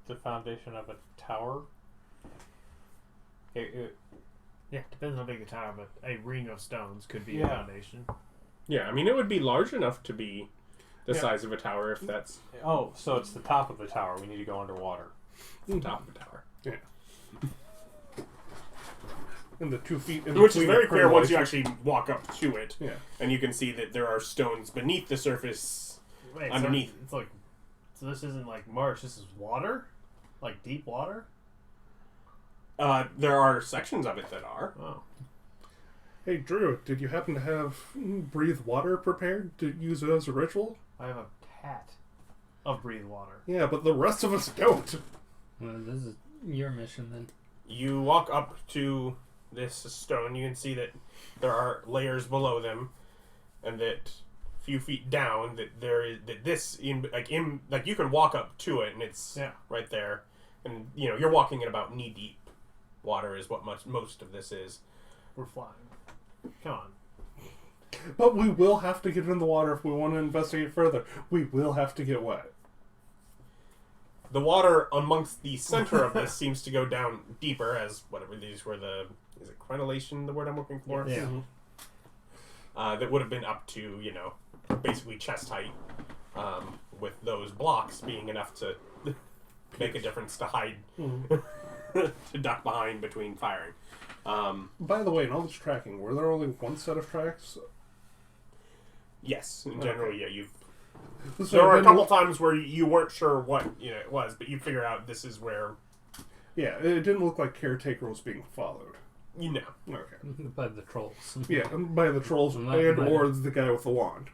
The foundation of a tower. Yeah, depends on how big the tower, but a ring of stones could be a Yeah. foundation. Yeah, I mean, it would be large enough to be the Yeah. size of a tower if that's Oh, so it's the top of the tower. We need to go underwater. the top of a tower. Yeah. And the 2 feet in Which is between very the clear once you percolation. actually walk up to it. Yeah. And you can see that there are stones beneath the surface. Wait, Underneath. So it's like, so this isn't like marsh. This is water, like deep water. There are sections of it that are. Oh, Hey, Drew, did you happen to have breathe water prepared to use it as a ritual? I have a hat of breathe water. Yeah, but the rest of us don't. Well, this is your mission then. You walk up to this stone, you can see that there are layers below them, and that a few feet down that there is that this in like you can walk up to it and it's right there, and you know you're walking in about knee deep water is what most of this is. We're flying. Come on. But we will have to get in the water if we want to investigate further. We will have to get wet. The water amongst the center of this seems to go down deeper, as whatever these were is it crenellation, the word I'm looking for? Yeah. Mm-hmm. That would have been up to, you know, basically chest height, with those blocks being enough to make a difference to hide, to duck behind between firing. By the way, in all this tracking, were there only one set of tracks? Yes, in general, yeah, you've... So There were a then- couple times where you weren't sure what it was, but you figure out this is where, Yeah, it didn't look like Caretaker was being followed. you know. Okay. By the trolls. Yeah, by the trolls Not and by or the guy with the wand.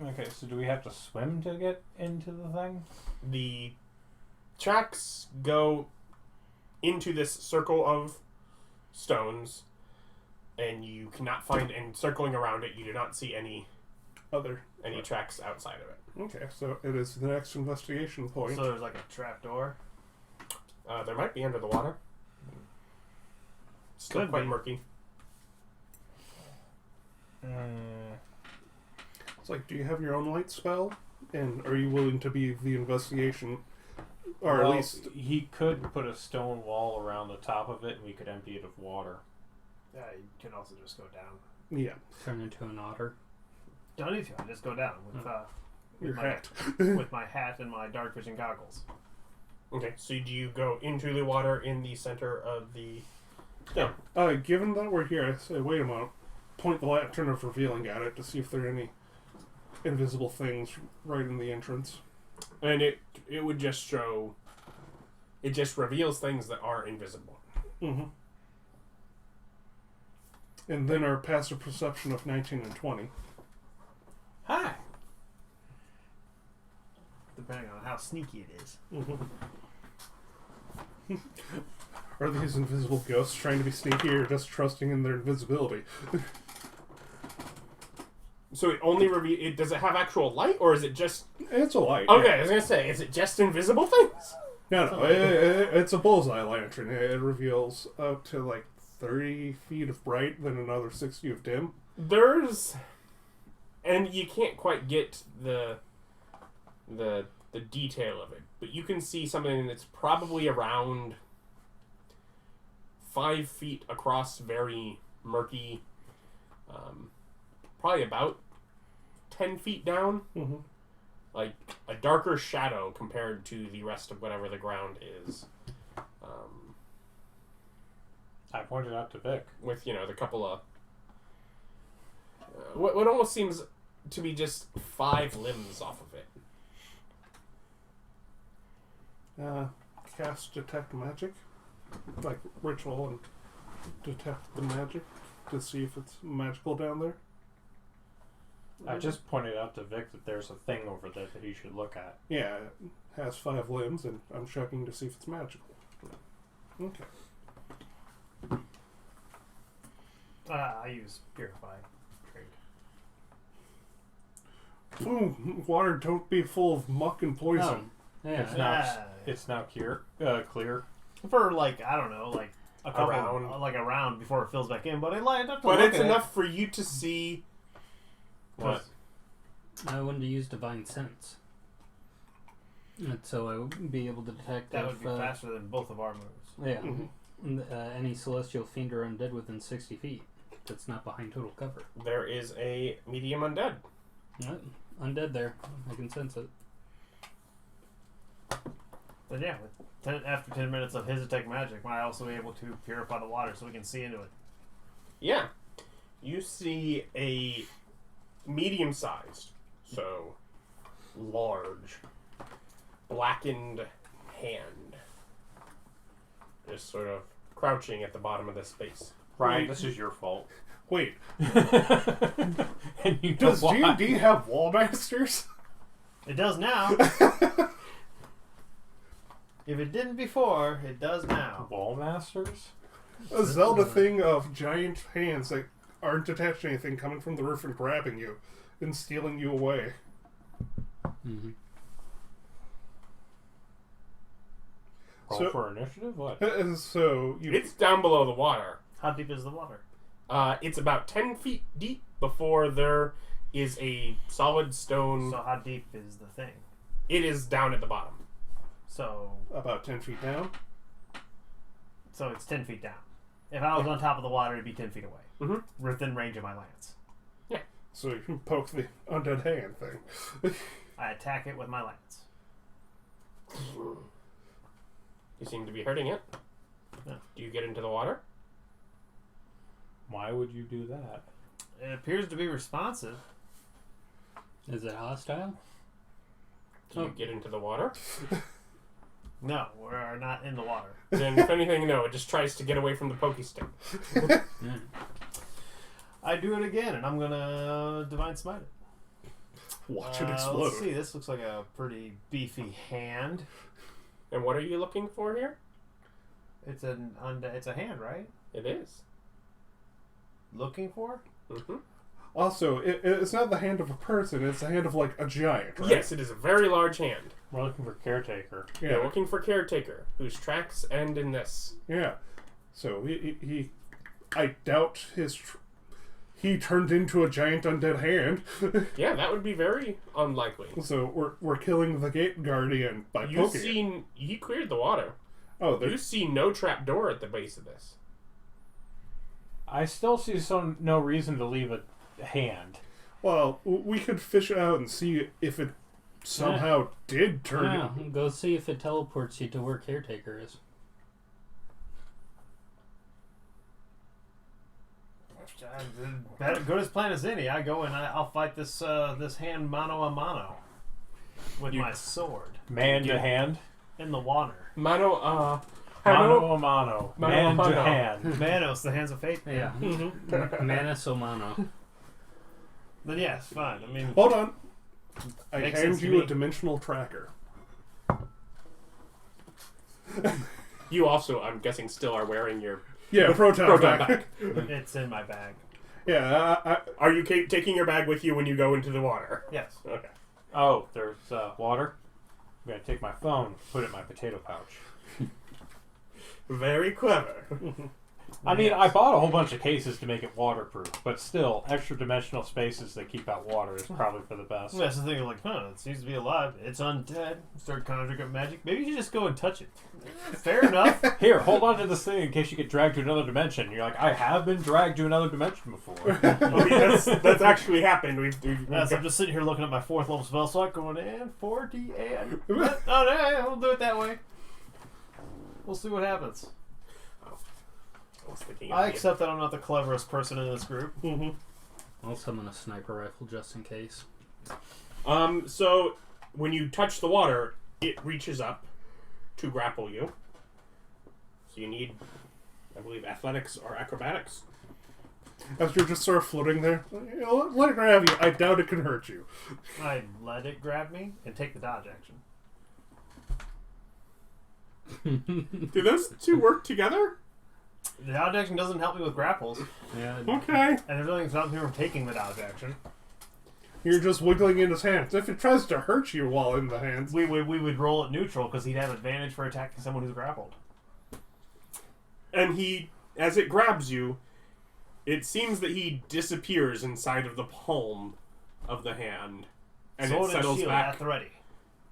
Okay, so do we have to swim to get into the thing? The tracks go into this circle of stones, and you cannot find, and circling around it, you do not see any tracks outside of it. Okay, so it is the next investigation point. So there's like a trap door. There might be under the water. Still Could quite be. murky. It's like, do you have your own light spell? And are you willing to be the investigation Or Well, at least... he could put a stone wall around the top of it, and we could empty it of water. You can also just go down. Yeah. Turn into an otter. Don't need to. I just go down with Your my, hat. with my hat and my dark vision goggles. Okay, so do you go into the water in the center of the... Yeah. Given that we're here, I say, wait a moment. Point the lantern of revealing at it to see if there are any invisible things right in the entrance. And it would just show... It just reveals things that are invisible. Mm-hmm. And then our passive perception of 19 and 20. Hi! Depending on how sneaky it is. Mm-hmm. Are these invisible ghosts trying to be sneaky or just trusting in their invisibility? So it only reveals... Does it have actual light, or is it just... It's a light. Okay, yeah. I was going to say, is it just invisible things? No, it's a bullseye lantern. It reveals up to like 30 feet of bright, then another 60 of dim. There's... And you can't quite get the detail of it, but you can see something that's probably around 5 feet across, very murky, probably about 10 feet down, Mm-hmm. like a darker shadow compared to the rest of whatever the ground is. I pointed out to Vic. With, the couple of... what almost seems to be just 5 limbs off of it. Cast detect magic, like ritual, and detect the magic to see if it's magical down there. I just pointed out to Vic that there's a thing over there that he should look at. Yeah, it has 5 limbs, and I'm checking to see if it's magical. Okay. I use Purify Trade. Ooh, water don't be full of muck and poison. It's Yeah. now clear. For like, I don't know, like a couple, round. like a round before it fills back in. But it light up to But look it's at enough for you to see... What? I wanted to use Divine Sense. And so I would be able to detect That if, would be faster than both of our moves. Yeah. Mm-hmm. Any celestial fiend or undead within 60 feet that's not behind total cover. There is a medium undead. Yep. Undead there. I can sense it. But yeah, after 10 minutes of his detect magic, might also be able to purify the water so we can see into it. Yeah. You see a medium-sized, so large, blackened hand. Just sort of crouching at the bottom of this space. Ryan, this is your fault. Wait, And you know does why. D&D have wall masters? It does now. If it didn't before, it does now. Wall masters? A Zelda thing of giant hands that aren't attached to anything coming from the roof and grabbing you and stealing you away. Mm-hmm. Roll for initiative? What? And so you... It's down below the water. How deep is the water? It's about 10 feet deep before there is a solid stone. So how deep is the thing? It is down at the bottom. So about 10 feet down. it's 10 feet down. If I was on top of the water, it'd be 10 feet away. Mm-hmm. Within range of my lance. So you can poke the undead hand thing. I attack it with my lance. You seem to be hurting it. Yeah. Do you get into the water? Why would you do that? It appears to be responsive. Is it hostile? Do you get into the water? No, we're not in the water. Then, if anything, no. It just tries to get away from the pokey stick. Yeah. I do it again, and I'm gonna Divine Smite it. Watch it explode. Let's see, this looks like a pretty beefy hand. And what are you looking for here? It's it's a hand, right? It is. Looking for? Mm-hmm. Also, it's not the hand of a person, it's the hand of, like, a giant, right? Yes, it is a very large hand. We're looking for Caretaker. You're Yeah. looking for Caretaker, whose tracks end in this. Yeah. So, I doubt he turned into a giant undead hand. Yeah, that would be very unlikely. So we're killing the gate guardian by poking it. He cleared the water. Oh, You see no trap door at the base of this. I still see no reason to leave a hand. well, we could fish it out and see if it somehow did turn Yeah, go see if it teleports you to where Caretaker is. Good as plan as any. I go and I'll fight this hand mano a mano with my sword Man to hand. in the water. Mano Mano a mano. Mano Man a mano. to hand. Manos, the hands of fate. Yeah. Mana Somano. Then yes, fine. I mean, Hold on. I Makes hand sense to you me. a dimensional tracker. You also, I'm guessing, still are wearing your Yeah, proton proton back. bag. it's in my bag. Yeah, Are you taking your bag with you when you go into the water? Yes. Okay. Oh, there's water. I'm going to take my phone, put it in my potato pouch. Very clever. I mean, I bought a whole bunch of cases to make it waterproof, but still, extra dimensional spaces that keep out water is probably for the best. That's the thing. Like, it seems to be alive. It's undead. Start conjuring up magic. Maybe you should just go and touch it. Fair enough. Here, hold on to this thing in case you get dragged to another dimension. You're like, I have been dragged to another dimension before. I mean, that's actually happened. We've Yes, I'm just sitting here looking at my 4th level spell slot, going and 40 and oh no, we'll do it that way. We'll see what happens. I was thinking I accept that I'm not the cleverest person in this group. I'll summon a sniper rifle just in case. So when you touch the water, it reaches up to grapple you. So you need, I believe, athletics or acrobatics. as you're just sort of floating there, you know, let it grab you. I doubt it can hurt you. I let it grab me and take the dodge action. Do those two work together? The dodge action doesn't help me with grapples, Yeah. Okay. and there's nothing stopping me from taking the dodge action. You're just wiggling in his hands. If it tries to hurt you while in the hands, We would roll it neutral because he'd have advantage for attacking someone who's grappled. And as it grabs you, it seems that he disappears inside of the palm of the hand. And Sword it settles shield back at the ready.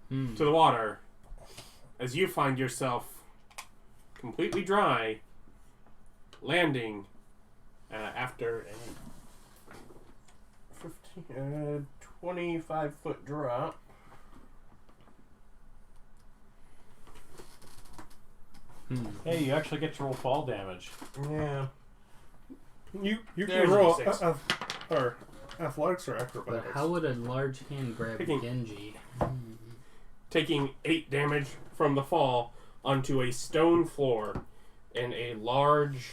to the water as you find yourself completely dry, landing after a 25-foot drop. Hey, you actually get to roll fall damage. Yeah. you There's can roll a six. or athletics or But acrobatics. how would a large hand grab Picking- Genji? Taking 8 damage from the fall onto a stone floor in a large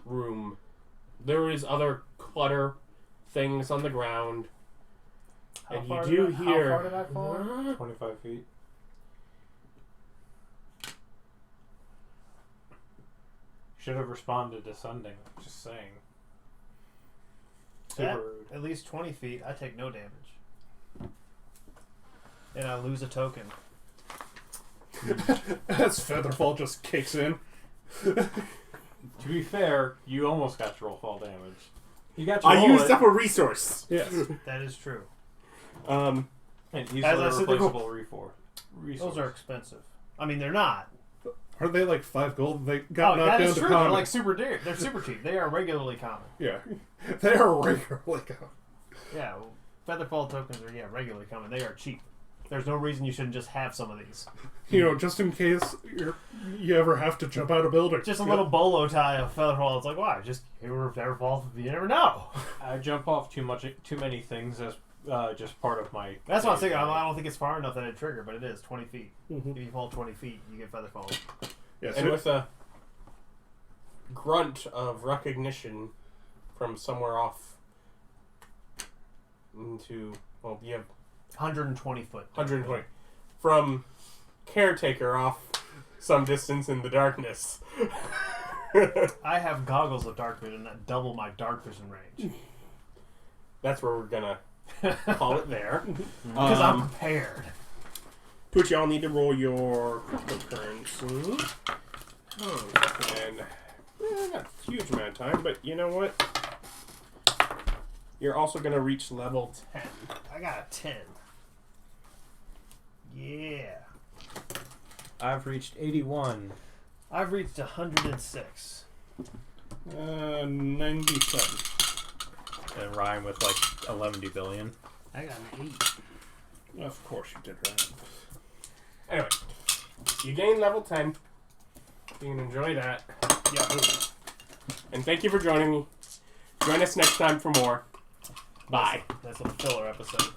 room. There is other clutter, things on the ground, How and far you do did I- hear. How far did I fall? 25 feet. Should have responded to sending. Just saying. Super At rude. at least 20 feet, I take no damage. And I lose a token. As Featherfall just kicks in. To be fair, you almost got to roll fall damage. You got to roll I used it, up a resource. Yes. That is true. Um, and easily As I said, they're replaceable resource. Those are expensive. I mean, they're not. Are they like 5 gold? They got knocked that down is to true. They're common. like super dear. They're super cheap. They are regularly common. Yeah. They are regularly common. Yeah, well, Featherfall tokens are regularly common. They are cheap. There's no reason you shouldn't just have some of these. You know, just in case you ever have to jump out a building. Just a little bolo tie of Featherfall. It's like, why? Just here Featherfall. You never know. I jump off too many things as just part of my. That's what I'm saying. I don't think it's far enough that it trigger, but it is 20 feet. Mhm. If you fall 20 feet, you get Featherfall. Yeah, and so with a grunt of recognition from somewhere off into, well, you have 120 foot. 120 from Caretaker off some distance in the darkness. I have goggles of dark vision that double my dark vision range. That's where we're gonna call it there. Because I'm prepared. But y'all need to roll your cryptocurrency. And not a huge amount of time, but you know what? You're also going to reach level 10. I got a 10. Yeah. I've reached 81. I've reached 106. 97. And Ryan with like 11 billion. I got an 8. Of course you did, right? Anyway, you gain level 10. You can enjoy that. Yeah. And thank you for joining me. Join us next time for more. Bye. That's a filler episode.